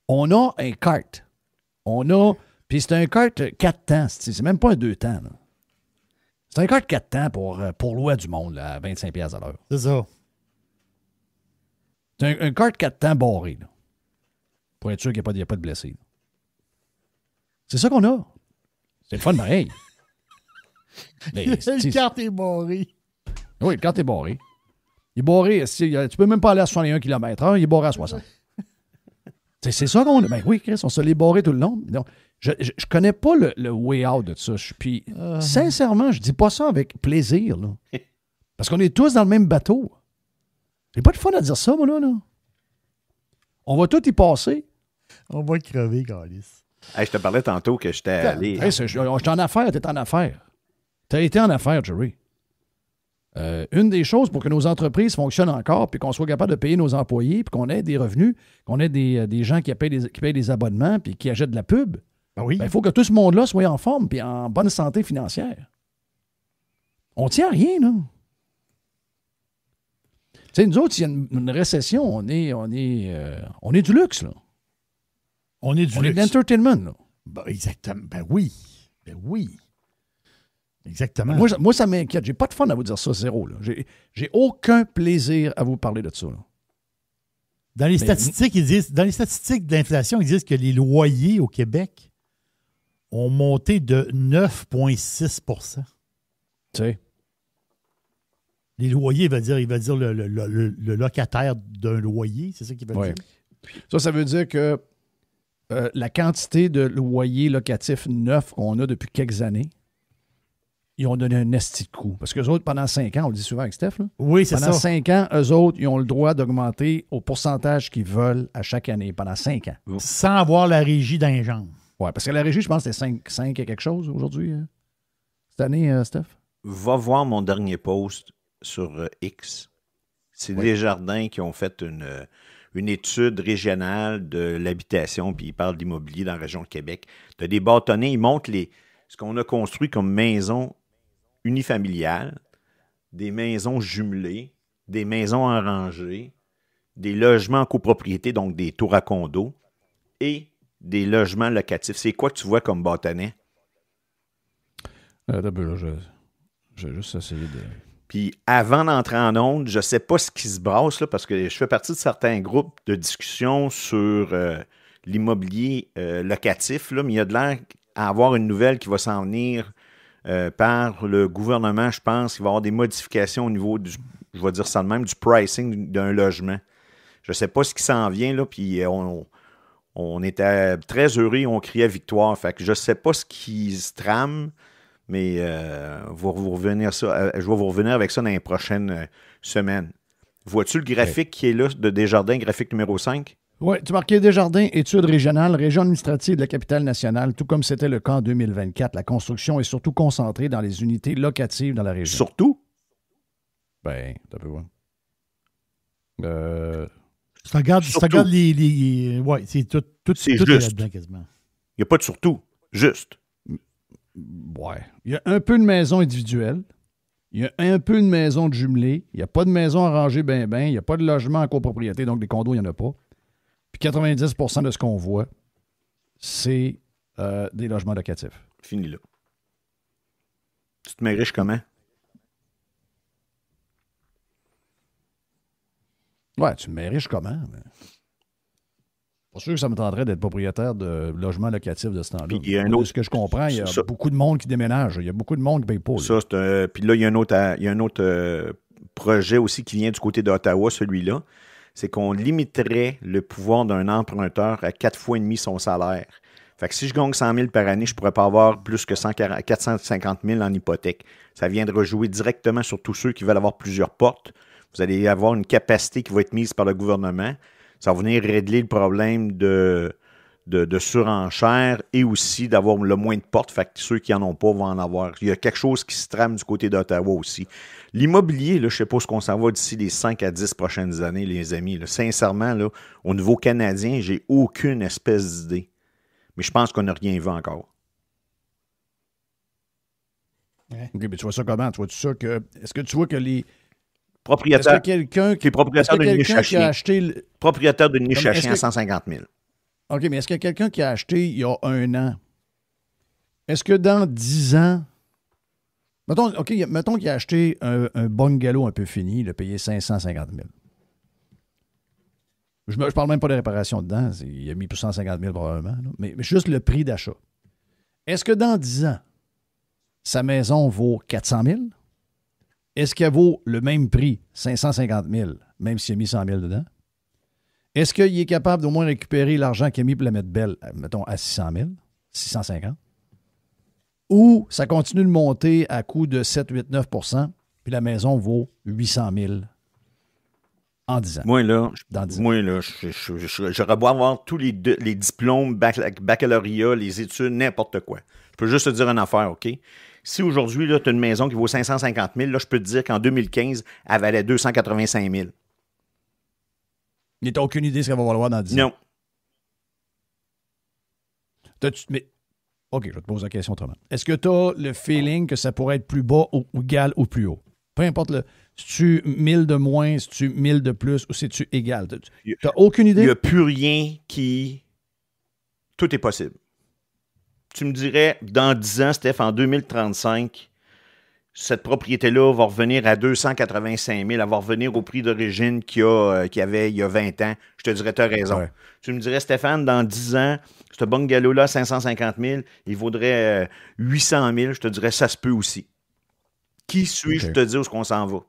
On a un kart. Puis c'est un kart 4 temps, esti. C'est même pas un 2 temps. Là. C'est un quart de 4 temps pour loi du monde, là, à 25$ à l'heure. C'est ça. C'est un quart de 4 temps barré, là, pour être sûr qu'il n'y a pas de blessés. Là. C'est ça qu'on a. C'est le fun pareil. Mais, le carte est barré. Oui, le carte est barré. Il est barré. Tu peux même pas aller à 61 km/h, il est barré à 60. C'est ça qu'on a. Ben oui, Chris, on se l'est barré tout le long. Donc, je connais pas le way out de ça. Puis, sincèrement, je dis pas ça avec plaisir. Là. Parce qu'on est tous dans le même bateau. J'ai pas de fun à dire ça, moi, là. On va tout y passer. On va crever, Carlis. Hey, je te parlais tantôt que j'étais allé. Hey, j'étais en affaires, t'es en affaires. T'as été en affaires, Jerry. Une des choses pour que nos entreprises fonctionnent encore, puis qu'on soit capable de payer nos employés, puis qu'on ait des revenus, qu'on ait des gens qui payent des abonnements, puis qui achètent de la pub, il faut que tout ce monde-là soit en forme, puis en bonne santé financière. On tient à rien, là. Tu sais, nous autres, s'il y a une récession, on est du luxe, là. On est du luxe. On est de l'entertainment, là. Ben, exactement. Ben oui. Ben oui. Exactement. Moi, ça m'inquiète. J'ai pas de fun à vous dire ça, zéro. Là. J'ai aucun plaisir à vous parler de ça. Là. Dans les statistiques de l'inflation, ils disent que les loyers au Québec ont monté de 9,6 %. Tu sais. Les loyers, il va dire le locataire d'un loyer, c'est ça qu'il veut dire? Ça veut dire que la quantité de loyers locatifs neufs qu'on a depuis quelques années, ils ont donné un esti de coup. Parce qu'eux autres, pendant 5 ans, on le dit souvent avec Steph, là, oui, c'est ça. Pendant 5 ans, eux autres, ils ont le droit d'augmenter au pourcentage qu'ils veulent à chaque année, pendant 5 ans. Sans avoir la régie dans les jambes. Oui, parce que la régie, je pense que c'était 5 et quelque chose aujourd'hui, cette année, Steph. Va voir mon dernier post sur X. C'est Desjardins qui ont fait une étude régionale de l'habitation, puis ils parlent d'immobilier dans la région de Québec. Tu as des bâtonnets, ils montrent ce qu'on a construit comme maisons unifamiliales, des maisons jumelées, des maisons en rangée, des logements en copropriété, donc des tours à condos, et des logements locatifs. C'est quoi que tu vois comme bâtonnet? D'abord, j'ai juste essayé de... Puis avant d'entrer en onde, je ne sais pas ce qui se brasse, là, parce que je fais partie de certains groupes de discussion sur l'immobilier locatif, là, mais il y a de l'air à avoir une nouvelle qui va s'en venir par le gouvernement, je pense. Il va y avoir des modifications au niveau du, je vais dire ça de même, du pricing d'un logement. Je ne sais pas ce qui s'en vient, là, puis on était très heureux et on criait victoire. Fait que je ne sais pas ce qui se trame, mais je vais vous revenir avec ça dans les prochaines semaines. Vois-tu le graphique qui est là de Desjardins, graphique numéro 5? Oui, tu marquais Desjardins, études régionales, région administrative de la capitale nationale, tout comme c'était le cas en 2024. La construction est surtout concentrée dans les unités locatives dans la région. Surtout? Ben, t'as pu voir. Tu regardes les... Ouais, c'est tout c'est tout juste. là-dedans quasiment. Il n'y a pas de surtout, juste. Ouais. Il y a un peu de maisons individuelles. Il y a un peu de maisons de jumelées. Il n'y a pas de maisons arrangées ben. Il n'y a pas de logements en copropriété, donc des condos, il n'y en a pas. Puis 90 % de ce qu'on voit, c'est des logements locatifs. Fini là. Tu te mets riche comment? Ouais, tu me mets riche comment? Mais... Pas sûr que ça me tenterait d'être propriétaire de logements locatifs de ce temps-là. Puis il y a un autre... Ce que je comprends, il y a beaucoup de monde qui déménage. Il y a beaucoup de monde qui ne paye pas. Là. Puis là, il y a un autre projet aussi qui vient du côté d'Ottawa, celui-là. C'est qu'on limiterait le pouvoir d'un emprunteur à 4,5 fois son salaire. Fait que si je gagne 100 000 par année, je ne pourrais pas avoir plus que 450 000 en hypothèque. Ça viendra jouer directement sur tous ceux qui veulent avoir plusieurs portes. Vous allez avoir une capacité qui va être mise par le gouvernement. Ça va venir régler le problème de surenchère et aussi d'avoir le moins de portes. Fait que ceux qui n'en ont pas vont en avoir. Il y a quelque chose qui se trame du côté d'Ottawa aussi. L'immobilier, là, je ne sais pas ce qu'on s'en va d'ici les 5 à 10 prochaines années, les amis. Là. Sincèrement, là, au niveau canadien, j'ai aucune espèce d'idée. Mais je pense qu'on n'a rien vu encore. Ouais. OK, mais tu vois ça comment? Tu vois-tu ça que... Est-ce que tu vois que les... Propriétaire, est-ce que quelqu'un qui est propriétaire de niche à chien. Propriétaire de niche à chien à 150 000. OK, mais est-ce qu'il y a quelqu'un qui a acheté il y a 1 an? Est-ce que dans 10 ans, Mettons qu'il a acheté un bungalow un peu fini, il a payé 550 000. Je parle même pas de réparation dedans. Il a mis pour 150 000 probablement. Là. Mais juste le prix d'achat. Est-ce que dans 10 ans, sa maison vaut 400 000? Est-ce qu'elle vaut le même prix, 550 000, même s'il a mis 100 000 dedans? Est-ce qu'il est capable d'au moins récupérer l'argent qu'il a mis pour la mettre belle, mettons, à 600 000, 650? Ou ça continue de monter à coût de 7, 8, 9 % puis la maison vaut 800 000 en 10 ans? Moi, là, j'aurais beau avoir tous les diplômes, baccalauréat, les études, n'importe quoi. Je peux juste te dire une affaire, OK? Si aujourd'hui, tu as une maison qui vaut 550 000, là, je peux te dire qu'en 2015, elle valait 285 000. Mais t'as aucune idée de ce qu'elle va valoir dans 10 ans? Non. Mais, OK, je vais te poser la question autrement. Est-ce que tu as le feeling que ça pourrait être plus bas ou égal ou plus haut? Peu importe, si tu 1000 de moins, si tu 1000 de plus ou si tu égal. Tu n'as aucune idée? Il n'y a plus rien qui... Tout est possible. Tu me dirais, dans 10 ans, Steph, en 2035, cette propriété-là va revenir à 285 000, elle va revenir au prix d'origine qu'il y avait il y a 20 ans. Je te dirais, tu as raison. Ouais. Tu me dirais, Stéphane, dans 10 ans, ce bungalow-là, 550 000, il vaudrait 800 000. Je te dirais, ça se peut aussi. Qui suis-je te dire où est-ce qu'on s'en va?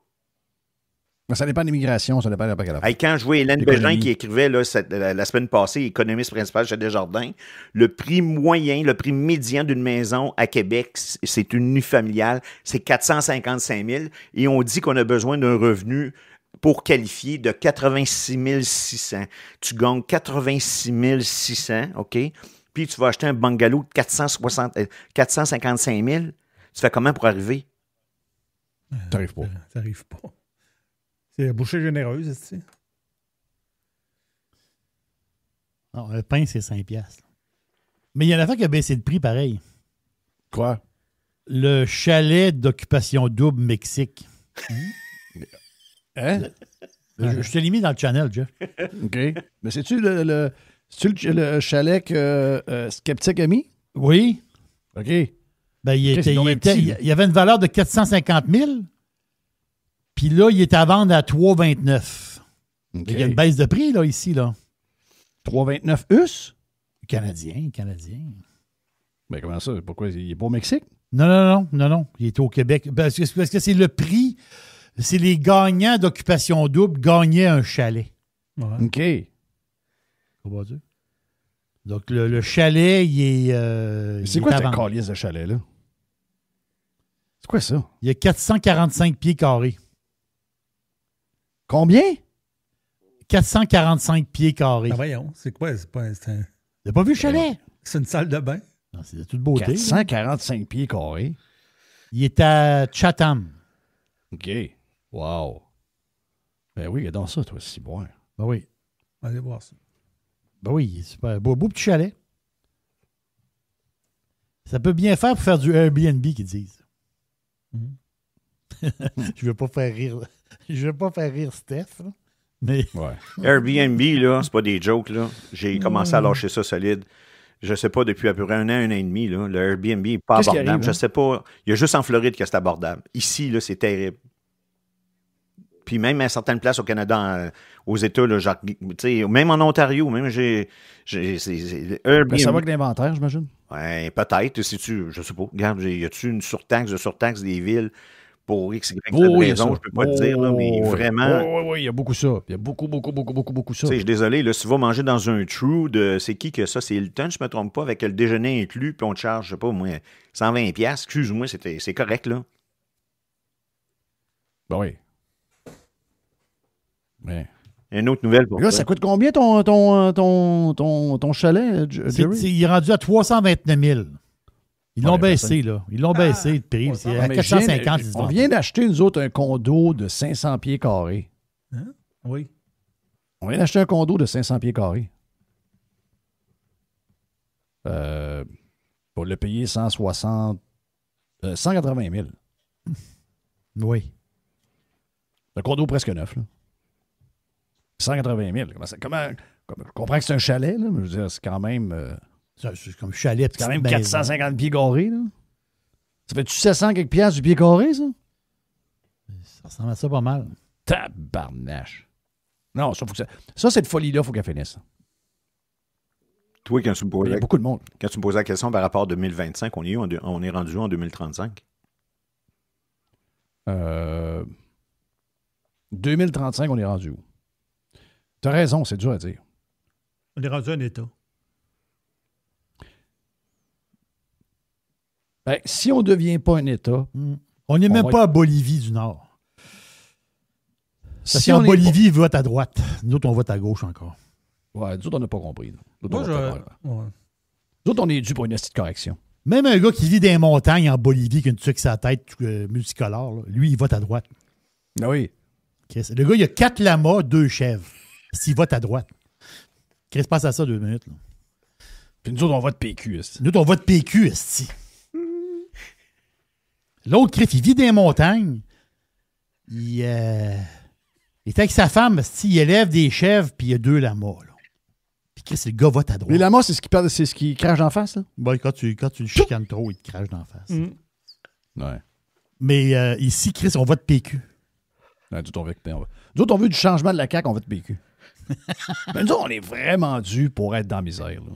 Ça dépend de l'immigration, ça dépend de la hey, quand je vois Hélène Bégin qui écrivait là, la semaine passée, économiste principale chez Desjardins, le prix moyen, le prix médian d'une maison à Québec, c'est une unifamiliale, c'est 455 000 et on dit qu'on a besoin d'un revenu pour qualifier de 86 600. Tu gagnes 86 600, OK? Puis tu vas acheter un bungalow de 455 000. Tu fais comment pour arriver? T'arrives pas. T'arrives pas. C'est la bouchée généreuse, tu sais. Non, le pain, c'est 5 piastres. Mais il y en a fait qui a baissé le prix pareil. Quoi? Le chalet d'occupation double Mexique. Hein? Je te l'ai mis dans le channel, Jeff. OK. Mais c'est-tu le chalet que Skeptic a mis? Oui. OK. Ben, il y avait une valeur de 450 000. Puis là, il est à vendre à 3,29. Okay. Il y a une baisse de prix, là, ici, là. 3,29 US? Canadien. Mais comment ça? Pourquoi? Il n'est pas au Mexique? Non. Il est au Québec. Parce que c'est le prix. C'est les gagnants d'occupation double gagnaient un chalet. Ouais. OK. Comment dire? Donc, le chalet, il est... c'est quoi ta calice de chalet, là? C'est quoi ça? Il y a 445 pieds carrés. Combien? 445 pieds carrés. Ah voyons, c'est quoi? T'as pas vu le chalet? C'est une salle de bain? Non, c'est de toute beauté. 445 pieds carrés. Il est à Chatham. OK. Wow. Ben oui, il y a dans ça, toi, si bon. Ben oui. Allez voir ça. Ben oui, c'est super beau petit chalet. Ça peut bien faire pour faire du Airbnb, qu'ils disent. Je veux pas faire rire Steph, là. Mais... Ouais. Airbnb, là, c'est pas des jokes, là. J'ai commencé à lâcher ça solide. Je sais pas, depuis à peu près un an et demi, là, le Airbnb n'est pas abordable. Arrive, je sais pas. Il y a juste en Floride que c'est abordable. Ici, là, c'est terrible. Puis même à certaines places au Canada, aux États, là, genre, même en Ontario, même j'ai Airbnb. Ben, ça va avec l'inventaire, j'imagine? Oui, peut-être. Je sais pas. Regarde, y a-tu une surtaxe des villes pour X, Y, Z raison? Je peux pas te dire, là, mais vraiment... Oui, il y a beaucoup ça. Il y a beaucoup ça. Je suis désolé, là, si tu vas manger dans un trou de... C'est qui que ça? C'est Hilton, je me trompe pas, avec le déjeuner inclus, puis on te charge, je sais pas, moi, 120$. Excuse-moi, c'est correct, là. Ben oui. Mais... Une autre nouvelle pour là, ça coûte combien ton chalet, Jerry? Il est rendu à 329 000. Ils l'ont baissé, là. Ils l'ont baissé, le prix. C'est à 450. On vient d'acheter, nous autres, un condo de 500 pieds carrés. Hein? Oui. On vient d'acheter un condo de 500 pieds carrés. Pour le payer 180 000. Oui. Un condo presque neuf, là. 180 000. Je comprends que c'est un chalet, là, mais je veux dire, c'est quand même... c'est comme chalet. C'est quand même 450 pieds carrés, là. Ça fait-tu 700 quelques piastres du pied carré, ça? Ça ressemble à ça pas mal. Tabarnache. Non, ça, cette folie-là, il faut qu'elle finisse. Toi, quand tu me posais, il y a beaucoup de monde. Quand tu me posais la question par rapport à 2025, on est rendu en 2035? 2035, on est rendu où? T'as raison, c'est dur à dire. On est rendu à un État. Ben, si on ne devient pas un État... On n'est même pas à Bolivie du Nord. Parce Si qu'en on Bolivie, ils votent à droite. Nous autres, on vote à gauche encore. Ouais, nous autres, on n'a pas compris. Nous Moi, autres, on est dû pour une petite correction. Même un gars qui vit dans les montagnes en Bolivie, qui a une tuque sur sa tête multicolore, là, lui, il vote à droite. Ah oui. Le gars, il a 4 lamas, 2 chèvres. S'il vote à droite. Chris, passe à ça 2 minutes. Là. Puis nous autres, on vote PQ. Nous autres, on vote PQ, esti. L'autre, Chris, il vit dans les montagnes. Il est avec sa femme, esti, il élève des chèvres, puis il y a 2 lamas. Là. Puis Chris, le gars vote à droite. Les lamas, c'est ce qui crache en face, là? Ben, quand tu le chicanes trop, il te crache d'en face. Ouais. Mais ici, Chris, on vote PQ. Ouais, nous autres, on veut du changement de la CAQ, on vote PQ. Mais nous autres, on est vraiment dû pour être dans la misère. Là.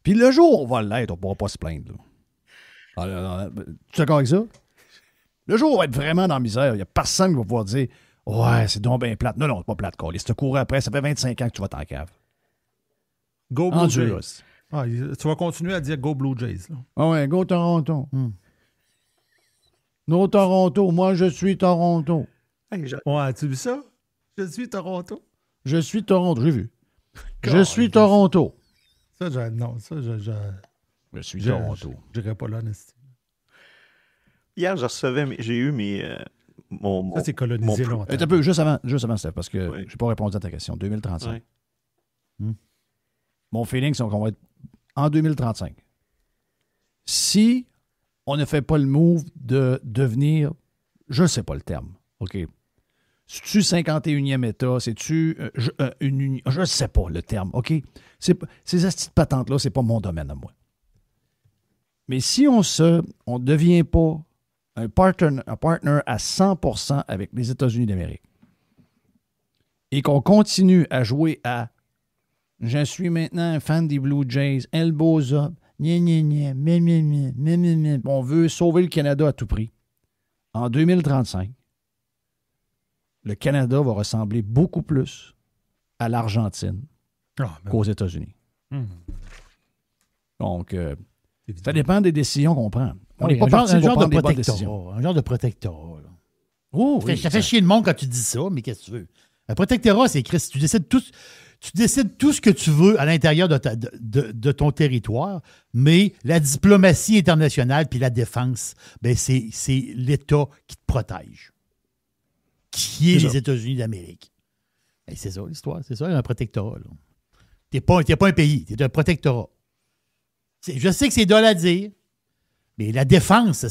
Puis le jour où on va l'être, on ne pourra pas se plaindre. Là. Tu es d'accord avec ça? Le jour où on va être vraiment dans la misère, il n'y a personne qui va pouvoir dire « Ouais, c'est donc bien plate. » Non, c'est pas plate, Carlis. Si tu cours après, ça fait 25 ans que tu vas t'en cave. Go Blue Jays. Ah, tu vas continuer à dire Go Blue Jays. Là. Ah ouais, Go Toronto. No Toronto. Moi, je suis Toronto. Ouais, tu as vu ça? Je suis Toronto. Je suis Toronto, j'ai vu. Je suis Toronto. Ça, non, ça, je suis Toronto. Je dirais pas là, Nasty. Hier, j'ai eu mon... Ça, c'est colonisé longtemps. Un peu, juste avant, Steph, parce que je n'ai pas répondu à ta question. 2035. Ouais. Mon feeling, c'est qu'on va être en 2035. Si on ne fait pas le move de devenir, je ne sais pas le terme, OK? C'est-tu 51e État? C'est-tu une union? Je ne sais pas le terme, OK? Ces petites patentes-là, ce n'est pas mon domaine à moi. Mais si on ne devient pas un partner à 100% avec les États-Unis d'Amérique et qu'on continue à jouer à « Je suis maintenant un fan des Blue Jays, elbows up, on veut sauver le Canada à tout prix. » En 2035, le Canada va ressembler beaucoup plus à l'Argentine qu'aux États-Unis. Donc, ça dépend des décisions qu'on prend. On n'est pas parti pour prendre des bonnes décisions. Un genre de protectorat. Là. Oh, oui, ça fait chier le monde quand tu dis ça, mais qu'est-ce que tu veux? Un protectorat, c'est Chris. Tu décides tout ce que tu veux à l'intérieur de ton territoire, mais la diplomatie internationale puis la défense, ben c'est l'État qui te protège. Qui est les États-Unis d'Amérique. Et c'est ça l'histoire, c'est ça, un protectorat. T'es pas un pays, t'es un protectorat. Je sais que c'est dole à dire, mais la défense,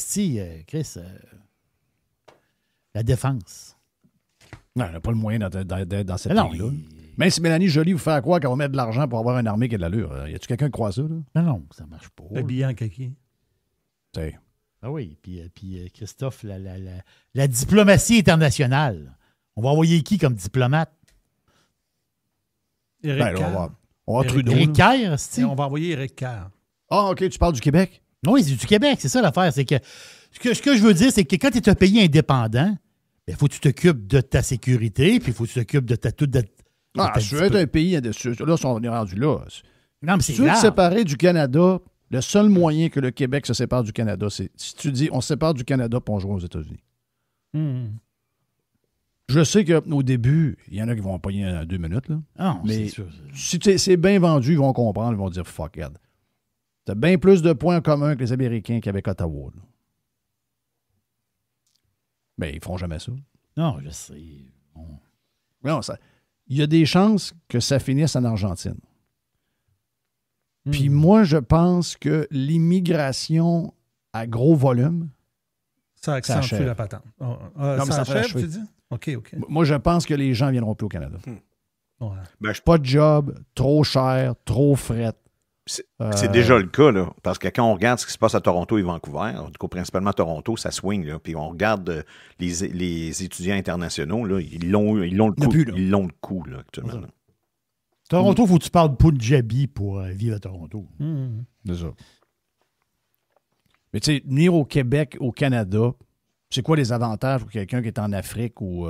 Chris, la défense. Non, on n'a pas le moyen d'être dans cette ligue-là. Même si Mélanie Joly vous fait croire qu'on va mettre de l'argent pour avoir une armée qui a de l'allure. Y a-tu quelqu'un qui croit ça? Là? Non, ça marche pas. Habillé en kaki. Ah oui, puis Christophe, la diplomatie internationale. On va envoyer qui comme diplomate? Éric Kerr. On va Trudeau. Éric Kerr, on va envoyer Éric Kerr. Ah, OK, tu parles du Québec? Oui, c'est du Québec, c'est ça l'affaire. C'est que ce que je veux dire, c'est que quand tu es un pays indépendant, il faut que tu t'occupes de ta sécurité, puis il faut que tu t'occupes de ta... je veux être un pays... Là, on est rendu là. Non, mais si tu veux te séparer du Canada, le seul moyen que le Québec se sépare du Canada, c'est si tu dis on se sépare du Canada pour on joue aux États-Unis. Je sais qu'au début, il y en a qui vont pogner 2 minutes. Là. Ah, mais c'est sûr. Si c'est bien vendu, ils vont comprendre, ils vont dire fuck, regarde. T'as bien plus de points en commun que les Américains qu'avec Ottawa. Là. Mais ils feront jamais ça. Non, je sais. Non, il y a des chances que ça finisse en Argentine. Puis moi, je pense que l'immigration à gros volume, ça accentue la patente. Non, mais ça achève, tu dis? OK. Moi, je pense que les gens ne viendront plus au Canada. Ouais. Pas de job, trop cher, trop fret. C'est déjà le cas, là, parce que quand on regarde ce qui se passe à Toronto et Vancouver, en tout cas principalement Toronto, ça swing, là, puis on regarde les étudiants internationaux, là, ils l'ont le coup là, actuellement. Là. Toronto, il faut que tu parles Punjabi pour vivre à Toronto. C'est ça. Mais tu sais, venir au Québec, au Canada, c'est quoi les avantages pour quelqu'un qui est en Afrique ou...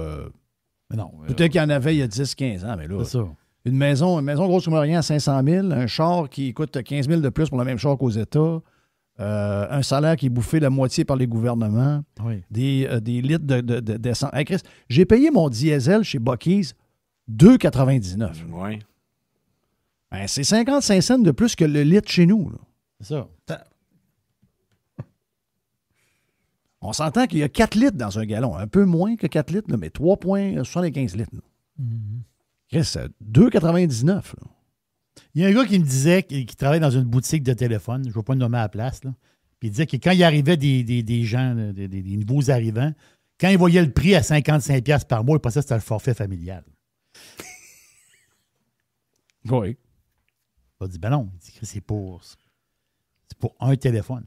Mais non. Peut-être qu'il y en avait il y a 10-15 ans, mais là... C'est ça. Une maison grosso moyen à 500 000, un char qui coûte 15 000 de plus pour le même char qu'aux États, un salaire qui est bouffé la moitié par les gouvernements, des litres d'essence. Hey Chris, j'ai payé mon diesel chez Buc-ee's 2,99. Oui. Ben, c'est 55 cents de plus que le litre chez nous. Là. C'est ça. On s'entend qu'il y a 4 litres dans un gallon. Un peu moins que 4 litres, là, mais 3,75 litres. Chris, 2,99. Là. Il y a un gars qui me disait qu'il travaille dans une boutique de téléphone. Je ne vais pas le nommer à la place. Là. Puis il disait que quand il arrivait des gens, des nouveaux arrivants, quand il voyait le prix à 55$ par mois, il pensait que c'était le forfait familial. Oui. Il a dit, ben non, il dit que c'est pour un téléphone.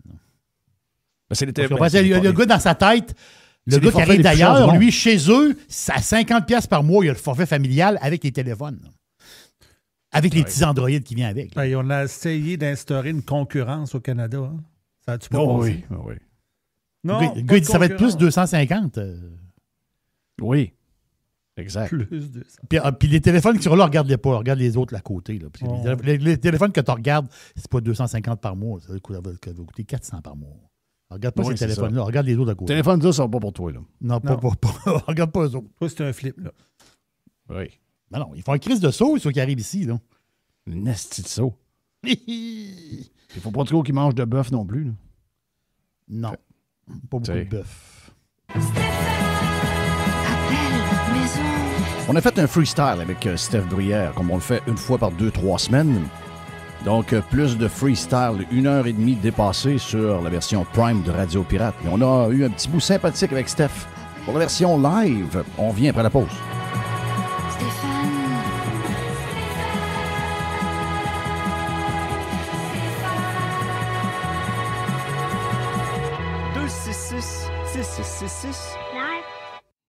Ben c'est le gars dans sa tête, le gars qui arrive d'ailleurs, lui, chez eux, c'est à 50$ par mois, il y a le forfait familial avec les téléphones. Là. Avec les petits Android qui viennent avec. Ben, on a essayé d'instaurer une concurrence au Canada. Hein? Ça a-tu pas oui. Non, le gars, il dit ça va être plus 250. Oui. Exact. Plus 200. Puis les téléphones qui sont là, regarde-les pas. Regarde les autres à côté. Là. Les téléphones que tu regardes, c'est pas 250 par mois. Ça va coûter 400 par mois. Regarde pas ces téléphones-là. Regarde les autres à côté. Les téléphones, ça, sont pas pour toi. Là. Non, pas. Regarde pas eux autres. Toi, c'est un flip. Là. Oui. Non, ils font une crise de saut, ceux qui arrivent ici. Là. Une nasty de saut. Il faut pas trop qu'ils mangent de bœuf non plus. Là. Non. Pas beaucoup de bœuf. On a fait un freestyle avec Steph Bruyère, comme on le fait une fois par 2-3 semaines. Donc, plus de freestyle, 1h30 dépassée sur la version Prime de Radio Pirate. Mais on a eu un petit bout sympathique avec Steph. Pour la version live, on vient après la pause. Stéphane. 266-6666